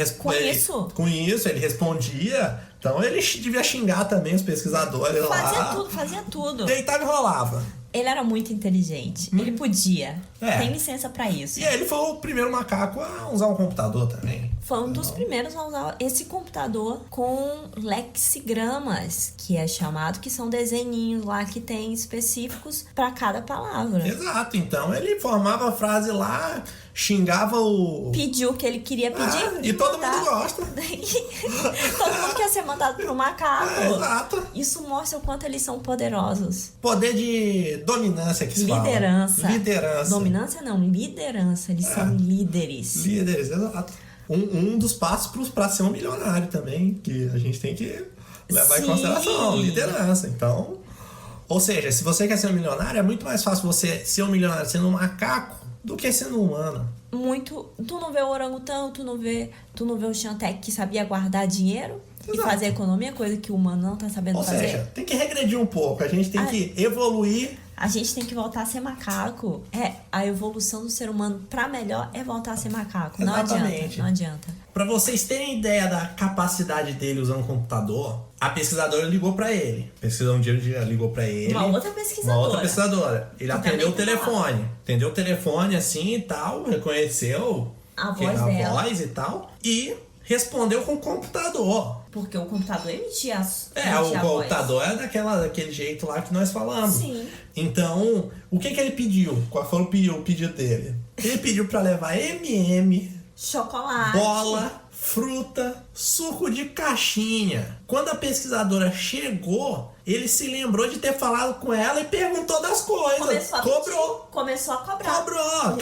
B: Com isso, ele respondia. Então, ele devia xingar também os pesquisadores lá.
A: Fazia tudo.
B: Deitava e rolava.
A: Ele era muito inteligente. Ele podia. Tem licença pra isso.
B: E ele foi o primeiro macaco a usar um computador também.
A: Foi um dos primeiros a usar esse computador com lexigramas, que é chamado, que são desenhinhos lá que tem específicos pra cada palavra.
B: Exato. Então, ele formava a frase lá, xingava o...
A: Pediu o que ele queria pedir.
B: E todo mundo gosta.
A: Todo mundo quer ser mandado pro macaco.
B: Exato.
A: Isso mostra o quanto eles são poderosos.
B: Poder de dominância que se fala. Liderança.
A: Dominância não, liderança. Eles são líderes.
B: Líderes, exato. Um dos passos pra ser um milionário também, que a gente tem que levar em consideração. Liderança. Então, ou seja, se você quer ser um milionário, é muito mais fácil você ser um milionário sendo um macaco do que sendo um humano.
A: Muito. Tu não vê o orangotango, tu não vê o Xantec que sabia guardar dinheiro e fazer economia, coisa que o humano não tá sabendo fazer.
B: Ou seja, tem que regredir um pouco. A gente tem que evoluir.
A: A gente tem que voltar a ser macaco. A evolução do ser humano pra melhor é voltar a ser macaco.
B: Exatamente.
A: Não adianta.
B: Pra vocês terem ideia da capacidade dele usando um computador, a pesquisadora ligou pra ele. A pesquisadora um dia ligou pra ele.
A: Uma outra pesquisadora.
B: Ele atendeu o telefone. Atendeu o telefone assim e tal, reconheceu
A: a voz dela.
B: Voz e tal. E respondeu com o computador.
A: Porque o computador emitia
B: o computador é daquele jeito lá que nós falamos.
A: Sim.
B: Então, o que ele pediu? Qual foi o pedido dele? Ele pediu pra levar M&M,
A: chocolate,
B: bola, fruta, suco de caixinha. Quando a pesquisadora chegou, ele se lembrou de ter falado com ela e perguntou das coisas.
A: Começou a cobrar.
B: Cobrou.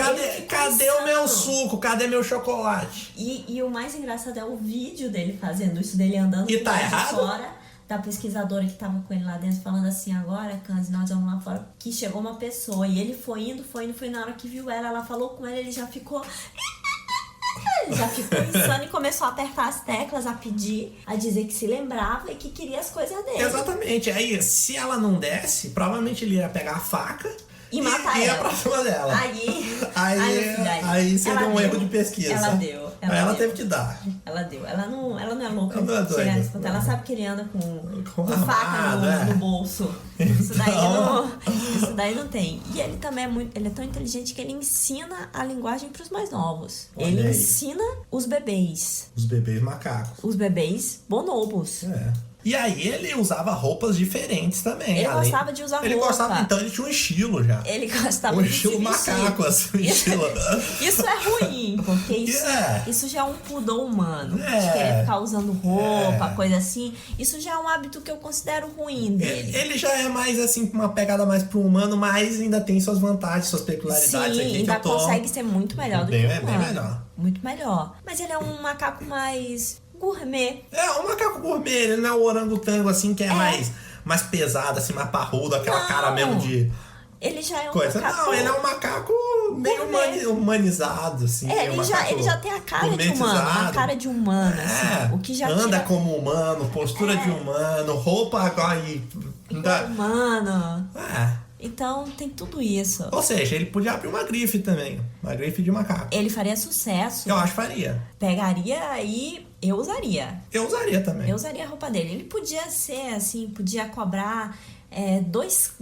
B: Cadê o meu suco? Cadê meu chocolate?
A: E o mais engraçado é o vídeo dele fazendo isso, dele andando
B: E tá errado?
A: fora. Da pesquisadora que tava com ele lá dentro, falando assim, agora, Kanzi, nós vamos lá fora, que chegou uma pessoa, e ele foi indo, e na hora que viu ela falou com ele, ele já ficou insano e começou a apertar as teclas, a pedir, a dizer que se lembrava e que queria as coisas dele.
B: Exatamente. Aí, se ela não desse, provavelmente ele ia pegar a faca
A: e matar
B: ia
A: ela.
B: pra cima dela. Aí seria um erro de pesquisa.
A: Ela deu.
B: Ela teve que dar.
A: Ela deu. Ela não é louca.
B: Ela não é doida.
A: Ela sabe que ele anda com
B: armado,
A: faca no bolso. Isso daí não tem. E ele também ele é tão inteligente que ele ensina a linguagem pros mais novos.
B: Olha
A: ele
B: aí.
A: ensina os bebês.
B: Os bebês macacos.
A: Os bebês bonobos.
B: E aí ele usava roupas diferentes também.
A: Ele gostava de usar roupa.
B: Então ele tinha um estilo já.
A: Ele gostava
B: um
A: de
B: estilo
A: se vestir.
B: macaco, assim, um estilo.
A: Isso é ruim, porque isso já é um pudor humano. De querer ficar usando roupa, coisa assim. Isso já é um hábito que eu considero ruim dele.
B: Ele já é mais assim, com uma pegada mais pro humano, mas ainda tem suas vantagens, suas peculiaridades.
A: Sim,
B: aqui
A: ainda
B: que eu tô...
A: consegue ser muito melhor do que o humano.
B: Bem melhor.
A: Muito melhor. Mas ele é um macaco mais gourmet.
B: Um macaco gourmet, ele não é o orangotango assim, que é mais pesado, assim, mais parrudo, aquela cara mesmo de...
A: Ele já é um
B: coisa.
A: macaco...
B: Não, ele é um macaco meio humanizado, assim.
A: Ele já tem a cara de humano, a cara de humano, assim. O que já
B: anda como humano, postura de humano, roupa agora e...
A: humano. Então tem tudo isso.
B: Ou seja, ele podia abrir uma grife também. Uma grife de macaco.
A: Ele faria sucesso.
B: Eu acho que faria.
A: Pegaria e eu usaria.
B: Eu usaria também.
A: Eu usaria a roupa dele. Ele podia ser assim, podia cobrar 2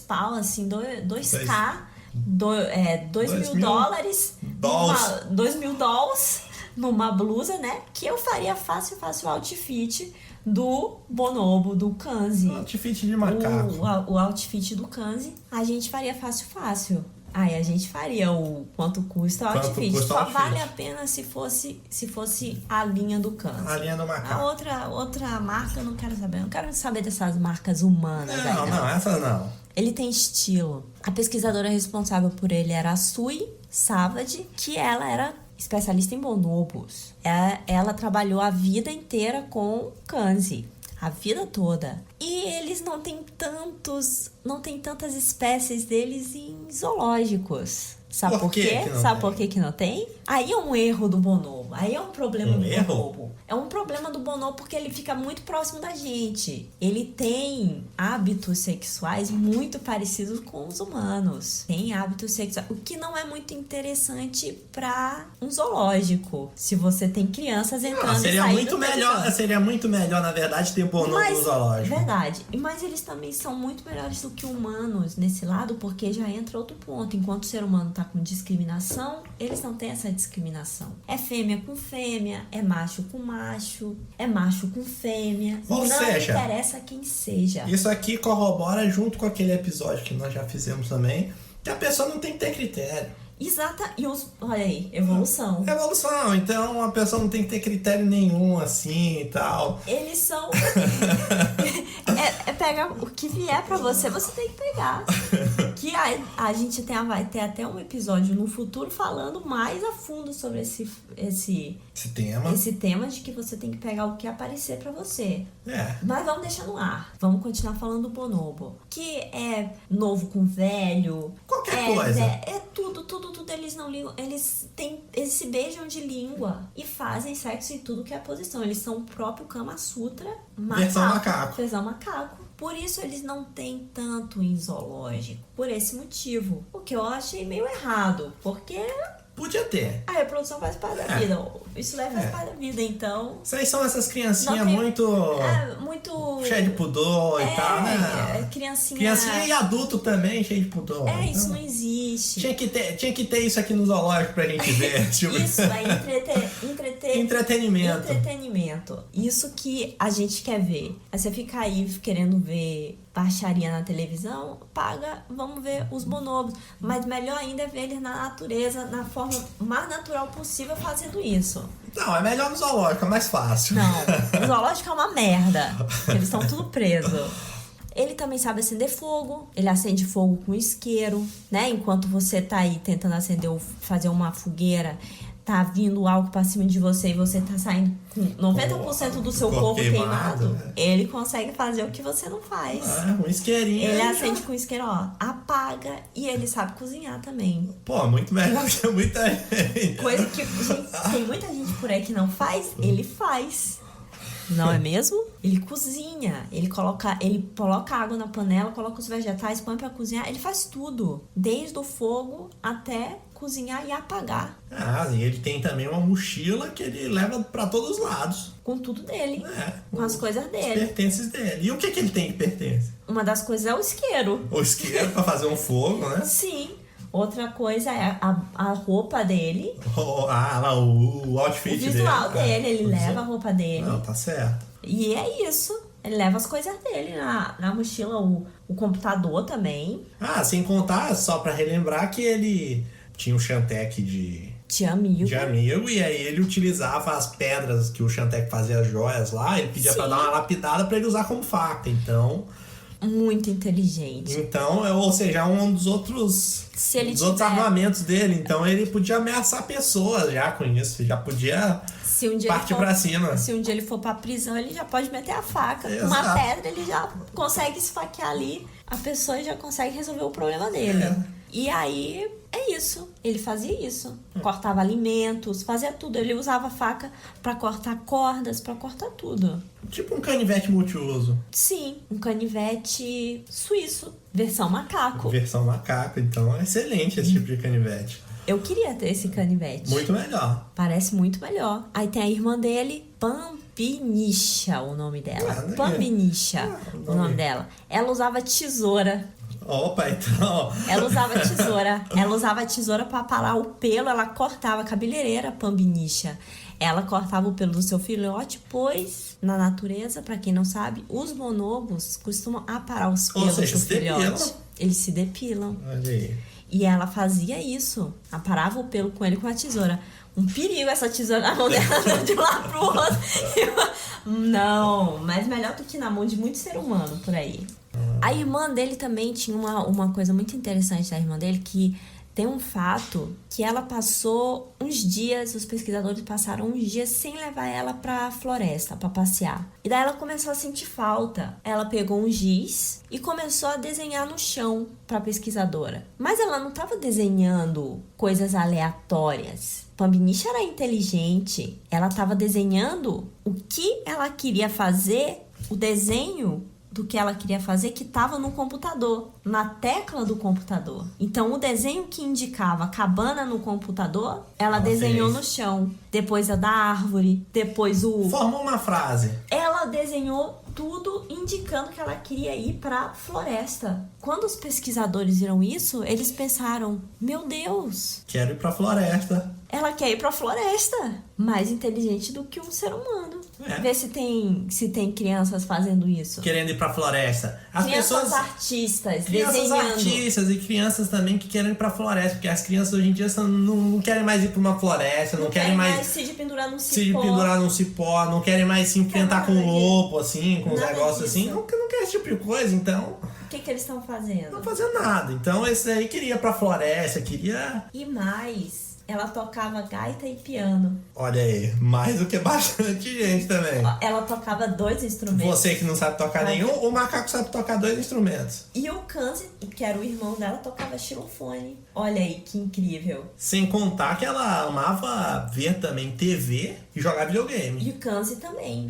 A: pau, assim, 2K, 2 mil dólares, 2 mil dólares numa blusa, né? Que eu faria fácil o outfit do bonobo, do Kanzi.
B: O outfit de macaco.
A: O outfit do Kanzi, a gente faria fácil. Aí a gente faria o quanto custa o outfit. Só vale a pena se fosse a linha do Kanzi.
B: A linha do macaco.
A: A outra marca eu não quero saber. Eu não quero saber dessas marcas humanas.
B: Não, essas não.
A: Ele tem estilo. A pesquisadora responsável por ele era a Sui Savage, que ela era especialista em bonobos. Ela trabalhou a vida inteira com Kanzi. A vida toda. E eles não têm tantas espécies deles em zoológicos. Sabe por quê? Sabe por que não tem? Aí é um erro do bonobo. Aí é um problema do bonobo. É um problema do bonobo porque ele fica muito próximo da gente. Ele tem hábitos sexuais muito parecidos com os humanos. Tem hábitos sexuais. O que não é muito interessante para um zoológico. Se você tem crianças entrando e saindo.
B: Seria muito melhor, na verdade, ter bonobo no zoológico.
A: Verdade. Mas eles também são muito melhores do que humanos nesse lado, porque já entra outro ponto. Enquanto o ser humano tá com discriminação, eles não têm essa discriminação. É fêmea com fêmea, é macho com macho, é macho com fêmea.
B: Ou seja,
A: não interessa quem seja.
B: Isso aqui corrobora junto com aquele episódio que nós já fizemos também, que a pessoa não tem que ter critério.
A: Exata. Olha aí, evolução.
B: Então a pessoa não tem que ter critério nenhum, assim e tal.
A: Eles são... pega o que vier pra você tem que pegar. Que a gente vai ter até um episódio no futuro falando mais a fundo sobre esse tema de que você tem que pegar o que aparecer pra você. Mas vamos deixar no ar. Vamos continuar falando do bonobo. Que é novo com velho.
B: Qualquer coisa.
A: Tudo. Eles não ligam. Eles se beijam de língua e fazem sexo em tudo que é posição. Eles são o próprio Kama Sutra versão macaco. Por isso eles não têm tanto em zoológico. Por esse motivo. O que eu achei meio errado. Porque...
B: Podia ter.
A: A reprodução faz parte da vida. Isso daí faz parte da vida, então...
B: Isso aí são essas criancinhas muito cheia de pudor e tal, né? Criancinha e adulto também, cheio de pudor.
A: Isso não existe.
B: Tinha que ter isso aqui no zoológico pra gente ver.
A: Isso,
B: entretenimento.
A: Isso que a gente quer ver. Aí você fica aí querendo ver baixaria na televisão, paga, vamos ver os bonobos. Mas melhor ainda é ver eles na natureza, na forma mais natural possível fazendo isso.
B: Não, é melhor no zoológico, é mais fácil.
A: Não, o zoológico é uma merda. Eles estão tudo presos. Ele também sabe acender fogo. Ele acende fogo com isqueiro, né? Enquanto você tá aí tentando fazer uma fogueira, tá vindo algo pra cima de você e você tá saindo com 90% do seu corpo queimado, né? Ele consegue fazer o que você não faz.
B: Um isqueirinho.
A: Ele acende com isqueiro, ó, apaga, e ele sabe cozinhar também.
B: Pô, muito melhor que muita gente.
A: Coisa que tem muita gente por aí que não faz, ele faz. Não é mesmo? Ele cozinha, ele coloca água na panela, coloca os vegetais, põe pra cozinhar, ele faz tudo, desde o fogo até cozinhar e apagar.
B: E ele tem também uma mochila que ele leva pra todos os lados.
A: Com tudo dele, com as coisas dele.
B: Os pertences dele. E o que ele tem que pertence?
A: Uma das coisas é o isqueiro.
B: O isqueiro pra fazer um fogo, né?
A: Sim. Outra coisa é a roupa dele.
B: O outfit dele.
A: O visual dele, ele leva a roupa dele.
B: Não, tá certo.
A: E é isso. Ele leva as coisas dele na mochila, o computador também.
B: Sem contar, só pra relembrar que ele tinha um Shantec de amigo, e aí ele utilizava as pedras que o Shantec fazia as joias lá, ele pedia pra dar uma lapidada pra ele usar como faca, então...
A: Muito inteligente.
B: Então, ou seja, um dos outros armamentos dele. Então ele podia ameaçar pessoas já com isso. Já podia partir pra cima.
A: Se um dia ele for pra prisão, ele já pode meter a faca. Com uma pedra, ele já consegue esfaquear ali a pessoa e já consegue resolver o problema dele. E aí, é isso. Ele fazia isso. Cortava alimentos, fazia tudo. Ele usava a faca pra cortar cordas, pra cortar tudo.
B: Tipo um canivete multiuso.
A: Sim, um canivete suíço. Versão macaco.
B: Versão macaco, então é excelente esse tipo de canivete.
A: Eu queria ter esse canivete.
B: Muito melhor.
A: Parece muito melhor. Aí tem a irmã dele, Pambinisha, o nome dela. Pambinisha, o nome dela. Ela usava tesoura.
B: Opa, então.
A: Ela usava tesoura pra parar o pelo, ela cortava a cabeleireira, Pambinisha. Ela cortava o pelo do seu filhote, pois, na natureza, pra quem não sabe, os bonobos costumam aparar os pelos do filhote. Eles se depilam.
B: Olha aí.
A: E ela fazia isso, aparava o pelo com ele com a tesoura. Um perigo essa tesoura na mão dela de um lado pro outro. Não, mas melhor do que na mão de muito ser humano por aí. A irmã dele também tinha uma coisa muito interessante da irmã dele, que tem um fato que ela passou uns dias, os pesquisadores passaram uns dias sem levar ela pra floresta, pra passear. E daí ela começou a sentir falta. Ela pegou um giz e começou a desenhar no chão pra pesquisadora. Mas ela não estava desenhando coisas aleatórias. Pambinisha era inteligente. Ela estava desenhando o que ela queria fazer, o desenho do que ela queria fazer que estava no computador, na tecla do computador. Então, o desenho que indicava a cabana no computador, ela desenhou no chão. Depois a da árvore, depois
B: Formou uma frase.
A: Ela desenhou tudo indicando que ela queria ir para floresta. Quando os pesquisadores viram isso, eles pensaram, meu Deus,
B: quero ir para floresta.
A: Ela quer ir pra floresta. Mais inteligente do que um ser humano. Vê se tem crianças fazendo isso.
B: Querendo ir pra floresta.
A: Crianças artistas,
B: desenhando. Artistas e crianças também que querem ir pra floresta. Porque as crianças hoje em dia não querem mais ir pra uma floresta. Não querem mais
A: se pendurar num cipó.
B: Se pendurar num cipó. Não querem mais se enfrentar com um lobo, assim. Com uns negócios assim. Não quer esse tipo de coisa, então...
A: O que eles estão fazendo?
B: Não fazendo nada. Então esse aí queria ir pra floresta, queria...
A: E mais... Ela tocava gaita e piano.
B: Olha aí, mais do que bastante gente também.
A: Ela tocava 2 instrumentos.
B: Você que não sabe tocar nenhum, o macaco sabe tocar 2 instrumentos.
A: E o Kanzi, que era o irmão dela, tocava xilofone. Olha aí, que incrível.
B: Sem contar que ela amava ver também TV e jogar videogame.
A: E o Kanzi também.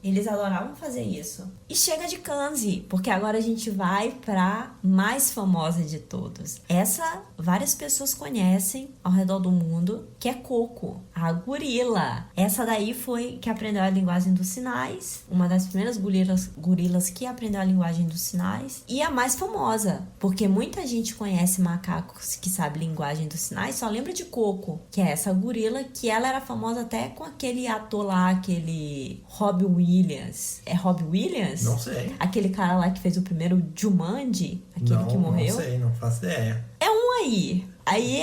A: Eles adoravam fazer isso. E chega de Kanzi, porque agora a gente vai pra mais famosa de todos. Essa, várias pessoas conhecem ao redor do mundo, que é Coco, a gorila. Essa daí foi que aprendeu a linguagem dos sinais, uma das primeiras gorilas que aprendeu a linguagem dos sinais, e a mais famosa, porque muita gente conhece macacos que sabem linguagem dos sinais, só lembra de Coco, que é essa gorila, que ela era famosa até com aquele ator lá, aquele Robbie Williams. É Robbie Williams?
B: Não sei.
A: Aquele cara lá que fez o primeiro Jumanji, aquele que morreu.
B: Não sei, não faço ideia.
A: É um aí. Aí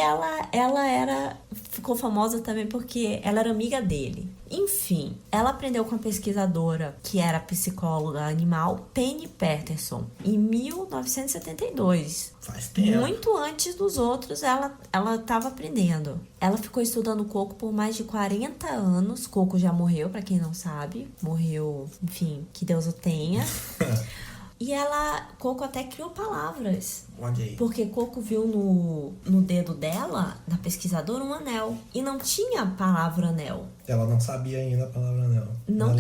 A: ficou famosa também porque ela era amiga dele. Enfim, ela aprendeu com a pesquisadora, que era psicóloga animal, Penny Patterson, em 1972.
B: Faz tempo.
A: Muito antes dos outros, ela estava aprendendo. Ela ficou estudando coco por mais de 40 anos. Coco já morreu, pra quem não sabe. Morreu, enfim, que Deus o tenha. E Coco até criou palavras.
B: Olha aí.
A: Porque Coco viu no dedo dela, da pesquisadora, um anel. E não tinha a palavra anel.
B: Ela não sabia ainda a palavra anel.
A: Não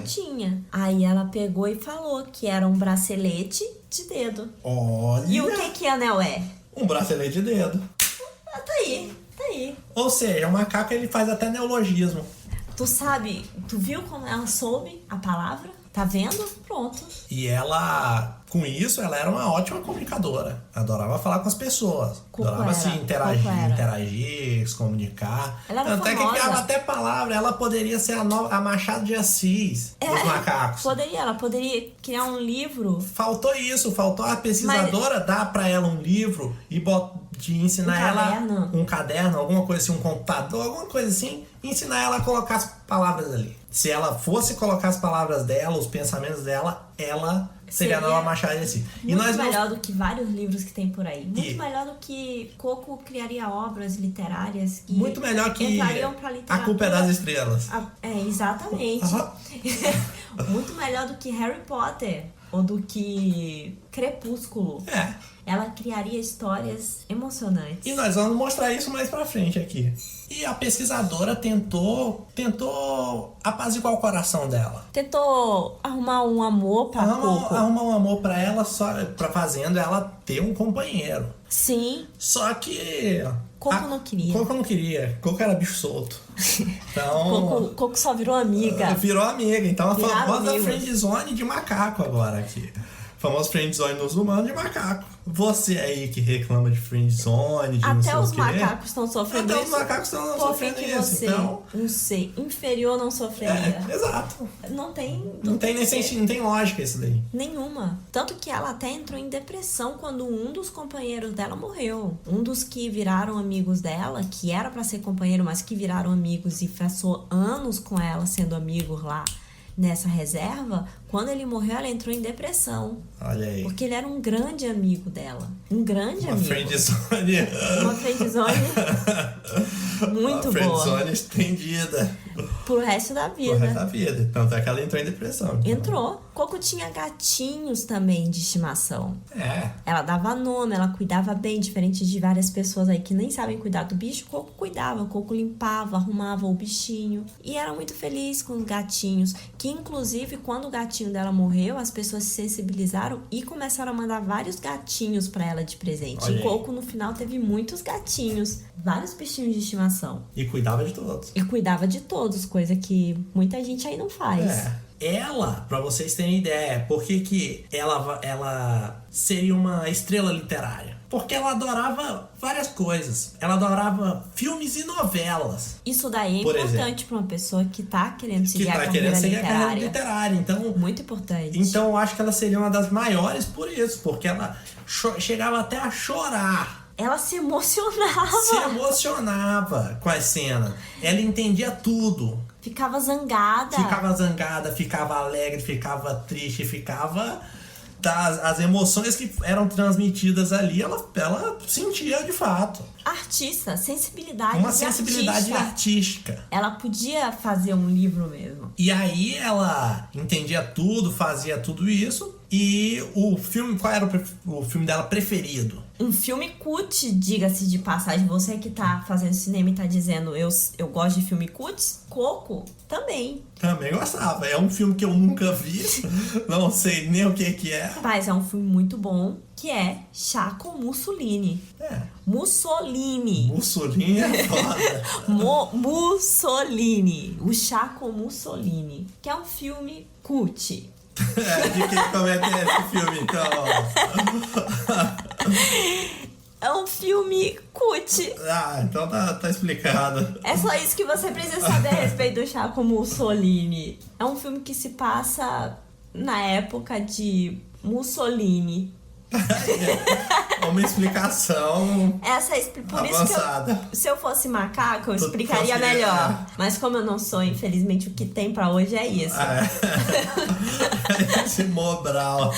A: tinha. Aí ela pegou e falou que era um bracelete de dedo.
B: Olha!
A: E o que anel é?
B: Um bracelete de dedo.
A: Tá aí.
B: Ou seja, o macaco ele faz até neologismo.
A: Tu viu como ela soube a palavra? Tá vendo? Pronto.
B: E ela, com isso, ela era uma ótima comunicadora. Adorava falar com as pessoas. Adorava se interagir, se comunicar.
A: Ela era
B: até
A: famosa.
B: Que criava até palavra. Ela poderia ser a Machado de Assis dos macacos.
A: Ela poderia criar um livro.
B: Faltou a pesquisadora dar pra ela um livro e de ensinar um caderno, alguma coisa assim, um computador, alguma coisa assim, e ensinar ela a colocar as palavras ali. Se ela fosse colocar as palavras dela, os pensamentos dela, ela seria a nova Machado de Assis.
A: Muito melhor do que vários livros que tem por aí. Muito melhor do que Coco criaria obras literárias que
B: muito melhor que
A: entrariam pra literatura.
B: A Culpa é das Estrelas.
A: Exatamente. Muito melhor do que Harry Potter ou do que Crepúsculo. Ela criaria histórias emocionantes.
B: E nós vamos mostrar isso mais pra frente aqui. E a pesquisadora tentou apaziguar o coração dela.
A: Tentou arrumar um amor pra Coco.
B: Arrumar um amor pra ela, só fazendo ela ter um companheiro.
A: Sim.
B: Só que
A: Coco não queria.
B: Coco não queria. Coco era bicho solto. Então...
A: Coco só virou amiga.
B: Virou amiga. Então a famosa
A: amigos.
B: friendzone de macaco agora aqui. Famoso friendzone nos humanos de macaco. Você aí que reclama de friendzone, de
A: até
B: não
A: os
B: sei o quê.
A: macacos estão sofrendo
B: Até
A: isso.
B: os macacos estão sofrendo isso.
A: Você,
B: então...
A: um ser inferior não sofreria.
B: Exato.
A: Não tem
B: lógica isso daí.
A: Nenhuma. Tanto que ela até entrou em depressão quando um dos companheiros dela morreu. Um dos que viraram amigos dela, que era pra ser companheiro, mas que viraram amigos e passou anos com ela sendo amigos lá nessa reserva, quando ele morreu, ela entrou em depressão.
B: Olha aí.
A: Porque ele era um grande amigo dela. Um grande amigo. Uma friendzone muito boa. Uma
B: friendzone estendida.
A: Pro resto da vida.
B: Tanto é que ela entrou em depressão.
A: Entrou. Coco tinha gatinhos também de estimação.
B: É.
A: Ela dava nome, ela cuidava bem, diferente de várias pessoas aí que nem sabem cuidar do bicho. Coco cuidava, Coco limpava, arrumava o bichinho. E era muito feliz com os gatinhos. Que inclusive, quando o gatinho dela morreu, as pessoas se sensibilizaram e começaram a mandar vários gatinhos pra ela de presente.
B: Olha
A: E
B: aí.
A: Coco, no final, teve muitos gatinhos. Vários bichinhos de estimação.
B: E cuidava de todos.
A: Coisa que muita gente aí não faz.
B: Ela, pra vocês terem ideia, por que ela seria uma estrela literária? Porque ela adorava várias coisas. Ela adorava filmes e novelas.
A: Isso daí é
B: por
A: importante
B: exemplo,
A: pra uma pessoa que tá querendo seguir
B: que tá
A: a
B: querendo
A: carreira
B: seguir a carreira
A: literária.
B: literária. Então,
A: muito importante.
B: Então eu acho que ela seria uma das maiores por isso. Porque ela chegava até a chorar.
A: Ela se emocionava.
B: Se emocionava com as cenas. Ela entendia tudo.
A: Ficava zangada.
B: Ficava alegre, ficava triste, ficava... As emoções que eram transmitidas ali, ela sentia de fato.
A: Artista, sensibilidade.
B: Uma sensibilidade artística.
A: Ela podia fazer um livro mesmo.
B: E aí ela entendia tudo, fazia tudo isso. E o filme, qual era o filme dela preferido?
A: Um filme cult, diga-se de passagem. Você que tá fazendo cinema e tá dizendo eu gosto de filme cult, Coco também.
B: Também gostava. É um filme que eu nunca vi. Não sei nem o que é.
A: Mas é um filme muito bom, que é Chá com Mussolini. Mussolini.
B: Mussolini é foda.
A: Mussolini. O Chá com Mussolini. Que é um filme cult.
B: Como é que é esse filme, então?
A: É um filme cult.
B: Então tá explicado.
A: É só isso que você precisa saber a respeito do Chá com Mussolini. É um filme que se passa na época de Mussolini.
B: uma explicação
A: Por isso
B: avançada.
A: que se eu fosse macaco, eu
B: Tu
A: explicaria
B: conseguiria,
A: melhor. Mas como eu não sou, infelizmente, o que tem pra hoje é isso.
B: Esse Mobral.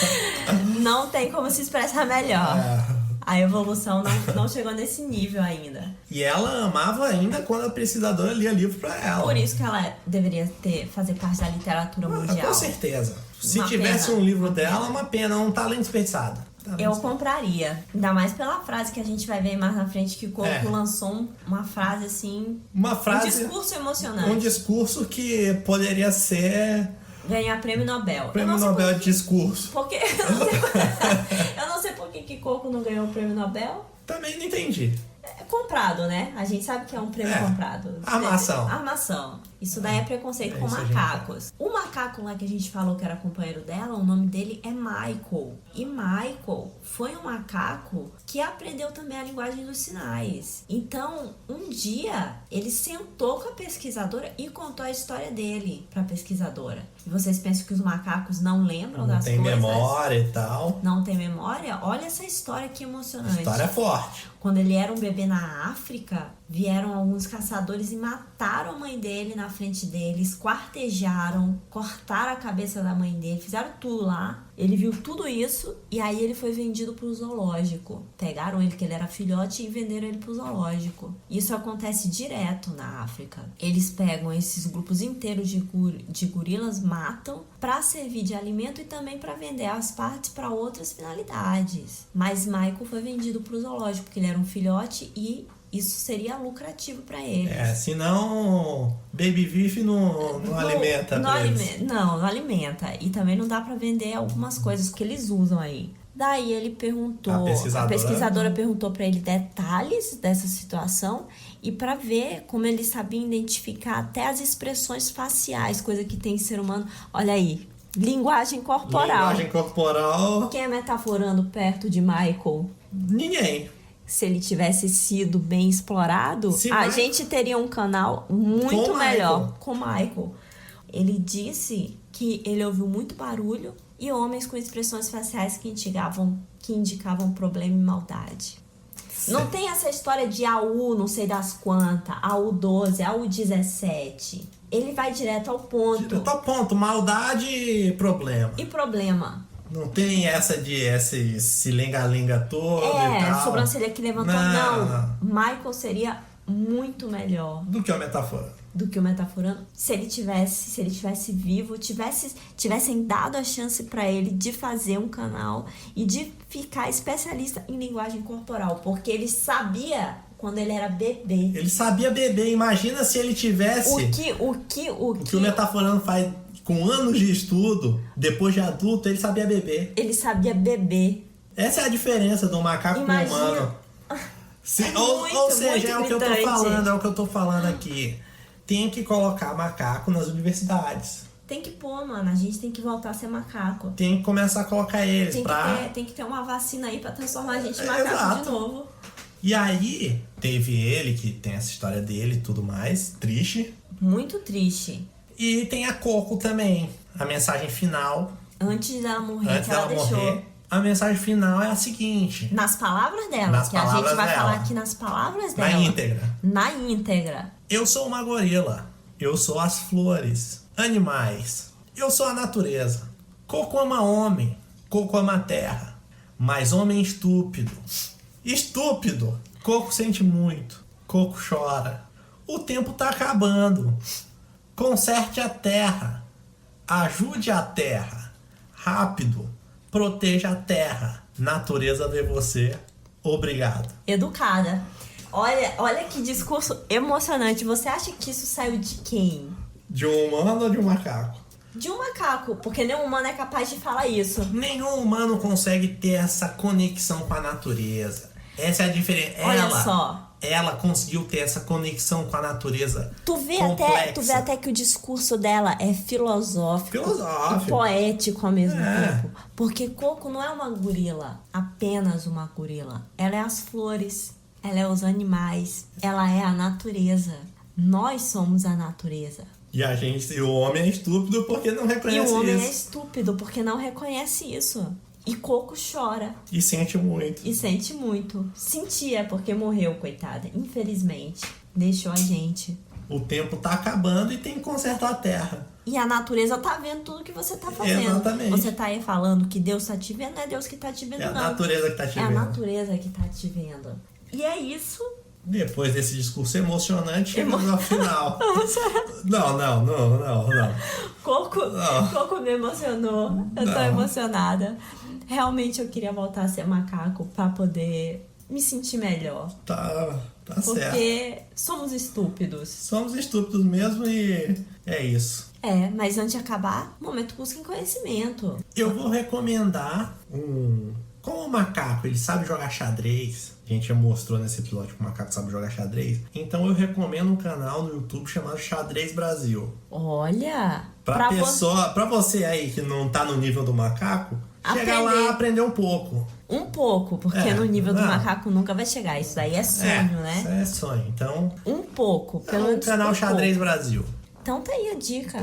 A: Não tem como se expressar melhor.
B: É.
A: A evolução não chegou nesse nível ainda.
B: E ela amava ainda quando a pesquisadora lia livro pra ela.
A: Por isso que ela deveria fazer parte da literatura mundial.
B: Com certeza. Se
A: Uma
B: tivesse
A: pena.
B: um livro dela, uma pena, um talento desperdiçado.
A: Eu compraria. Ainda mais pela frase que a gente vai ver mais na frente, que o Coco lançou uma frase assim...
B: Uma frase...
A: Um discurso emocionante.
B: Um discurso que poderia ser...
A: Ganhar prêmio Nobel.
B: Prêmio Nobel de discurso.
A: Porque eu não sei por que Coco não ganhou o prêmio Nobel.
B: Também não entendi.
A: É comprado, né? A gente sabe que é um prêmio comprado.
B: Armação.
A: Armação. Isso daí é preconceito com
B: isso,
A: macacos. O macaco lá que a gente falou que era companheiro dela, o nome dele é Michael. E Michael foi um macaco que aprendeu também a linguagem dos sinais. Então, um dia, ele sentou com a pesquisadora e contou a história dele pra pesquisadora. E vocês pensam que os macacos não lembram das coisas?
B: Não tem memória e tal.
A: Não tem memória? Olha essa história que emocionante.
B: História forte.
A: Quando ele era um bebê na África, vieram alguns caçadores e mataram a mãe dele na frente dele, esquartejaram, cortaram a cabeça da mãe dele, fizeram tudo lá. Ele viu tudo isso e aí ele foi vendido pro zoológico. Pegaram ele, que ele era filhote, e venderam ele pro zoológico. Isso acontece direto na África. Eles pegam esses grupos inteiros de gorilas, matam para servir de alimento e também para vender as partes para outras finalidades. Mas Michael foi vendido pro zoológico porque ele era um filhote e isso seria lucrativo para eles.
B: Senão Baby Beef não alimenta pra eles.
A: Não alimenta. E também não dá para vender algumas coisas que eles usam aí. Daí ele perguntou, a pesquisadora perguntou para ele detalhes dessa situação e para ver como ele sabia identificar até as expressões faciais, coisa que tem em ser humano. Olha aí, linguagem corporal.
B: Linguagem corporal.
A: Quem é metaforando perto de Michael?
B: Ninguém.
A: Se ele tivesse sido bem explorado, gente teria um canal muito melhor com Michael. Ele disse que ele ouviu muito barulho e homens com expressões faciais que indicavam problema e maldade. Sim. Não tem essa história de AU não sei das quantas, AU 12, AU 17. Ele vai direto ao ponto.
B: Direto ao ponto, maldade e problema.
A: E problema.
B: Não tem essa de esse lenga-lenga todo e tal.
A: Sobrancelha que levantou. Não. Michael seria muito melhor.
B: Do que o metaforando.
A: Se ele tivesse vivo, tivessem dado a chance pra ele de fazer um canal e de ficar especialista em linguagem corporal. Porque ele sabia quando ele era bebê.
B: Ele sabia beber. Imagina se ele tivesse... O que o metaforando faz... Com anos de estudo, depois de adulto, ele sabia beber. Essa é a diferença do macaco pro humano. Ou seja, é o que eu tô falando, aqui. Tem que colocar macaco nas universidades.
A: Tem que pôr, mano. A gente tem que voltar a ser macaco.
B: Tem que começar a colocar eles
A: tem que ter uma vacina aí pra transformar a gente em macaco de novo.
B: E aí, teve ele, que tem essa história dele e tudo mais. Triste.
A: Muito triste.
B: E tem a Coco também. A mensagem final.
A: Antes dela morrer, ela deixou.
B: A mensagem final é a seguinte.
A: Nas palavras dela. A gente vai falar aqui nas palavras dela. Na íntegra.
B: Eu sou uma gorila. Eu sou as flores. Animais. Eu sou a natureza. Coco ama homem. Coco ama a terra. Mas homem estúpido. Estúpido. Coco sente muito. Coco chora. O tempo tá acabando. Conserte a terra. Ajude a terra. Rápido. Proteja a terra. Natureza vê você. Obrigado.
A: Educada. Olha que discurso emocionante. Você acha que isso saiu de quem?
B: De um humano ou de um macaco?
A: De um macaco, porque nenhum humano é capaz de falar isso.
B: Nenhum humano consegue ter essa conexão com a natureza. Essa é a diferença.
A: Olha só.
B: Ela conseguiu ter essa conexão com a natureza.
A: Tu vê até que o discurso dela é filosófico. E poético ao mesmo tempo. Porque Coco não é uma gorila, apenas uma gorila. Ela é as flores, ela é os animais, ela é a natureza. Nós somos a natureza.
B: E o homem é estúpido porque não reconhece isso.
A: E o homem é estúpido porque não reconhece isso. E Coco chora.
B: E sente muito.
A: E sente muito. Sentia, porque morreu, coitada. Infelizmente. Deixou a gente.
B: O tempo tá acabando e tem que consertar a Terra.
A: E a natureza tá vendo tudo que você tá fazendo.
B: Exatamente.
A: Você tá aí falando que Deus tá te vendo, não é Deus que tá te vendo, não.
B: É a natureza que tá te vendo.
A: É a natureza que tá te vendo. E é isso.
B: Depois desse discurso emocionante, chegamos ao final. Não.
A: Coco me emocionou. Eu tô emocionada. Realmente eu queria voltar a ser macaco pra poder me sentir melhor.
B: Tá certo.
A: Porque somos estúpidos.
B: Somos estúpidos mesmo e é isso.
A: Mas antes de acabar, momento busca em conhecimento.
B: Eu vou recomendar como o macaco, ele sabe jogar xadrez. A gente já mostrou nesse episódio que o macaco sabe jogar xadrez. Então eu recomendo um canal no YouTube chamado Xadrez Brasil.
A: Olha!
B: Pra você aí que não tá no nível do macaco, chegar lá e aprender um pouco.
A: Um pouco, porque no nível do macaco nunca vai chegar. Isso daí é sonho, né?
B: Isso é sonho. Então,
A: um pouco. Pelo menos
B: canal Xadrez Brasil.
A: Então tá aí a dica.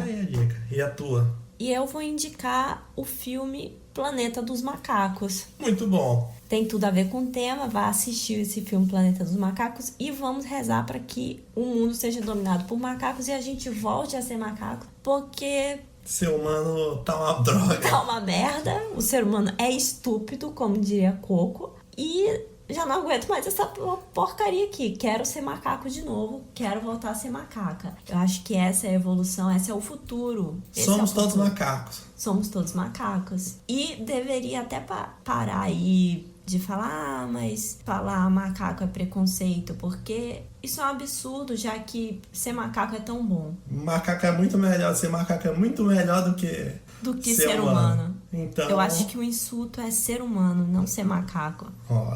B: E a tua?
A: E eu vou indicar o filme Planeta dos Macacos.
B: Muito bom.
A: Tem tudo a ver com o tema. Vá assistir esse filme Planeta dos Macacos e vamos rezar para que o mundo seja dominado por macacos e a gente volte a ser macaco, porque
B: ser humano tá uma droga.
A: Tá uma merda. O ser humano é estúpido, como diria Coco. E já não aguento mais essa porcaria aqui. Quero ser macaco de novo. Quero voltar a ser macaca. Eu acho que essa é a evolução, esse é o futuro.
B: Somos todos macacos.
A: Somos todos macacos. E deveria até parar aí de falar, mas falar macaco é preconceito, porque isso é um absurdo, já que ser macaco é tão bom.
B: Macaco é muito melhor, ser macaco é muito melhor do que
A: ser humano.
B: Então,
A: eu acho que o insulto é ser humano, não ser macaco.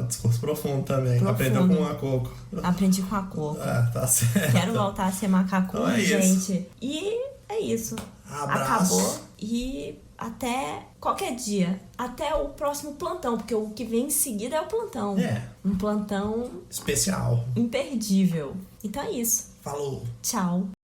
B: Discurso profundo também. Aprendeu com a Coco.
A: Aprendi com a Coco.
B: Tá certo.
A: Quero voltar a ser macaco,
B: então
A: gente.
B: Isso.
A: E é isso.
B: Abraço.
A: Acabou. E até qualquer dia. Até o próximo plantão, porque o que vem em seguida é o plantão. Um plantão
B: especial.
A: Imperdível. Então é isso.
B: Falou.
A: Tchau.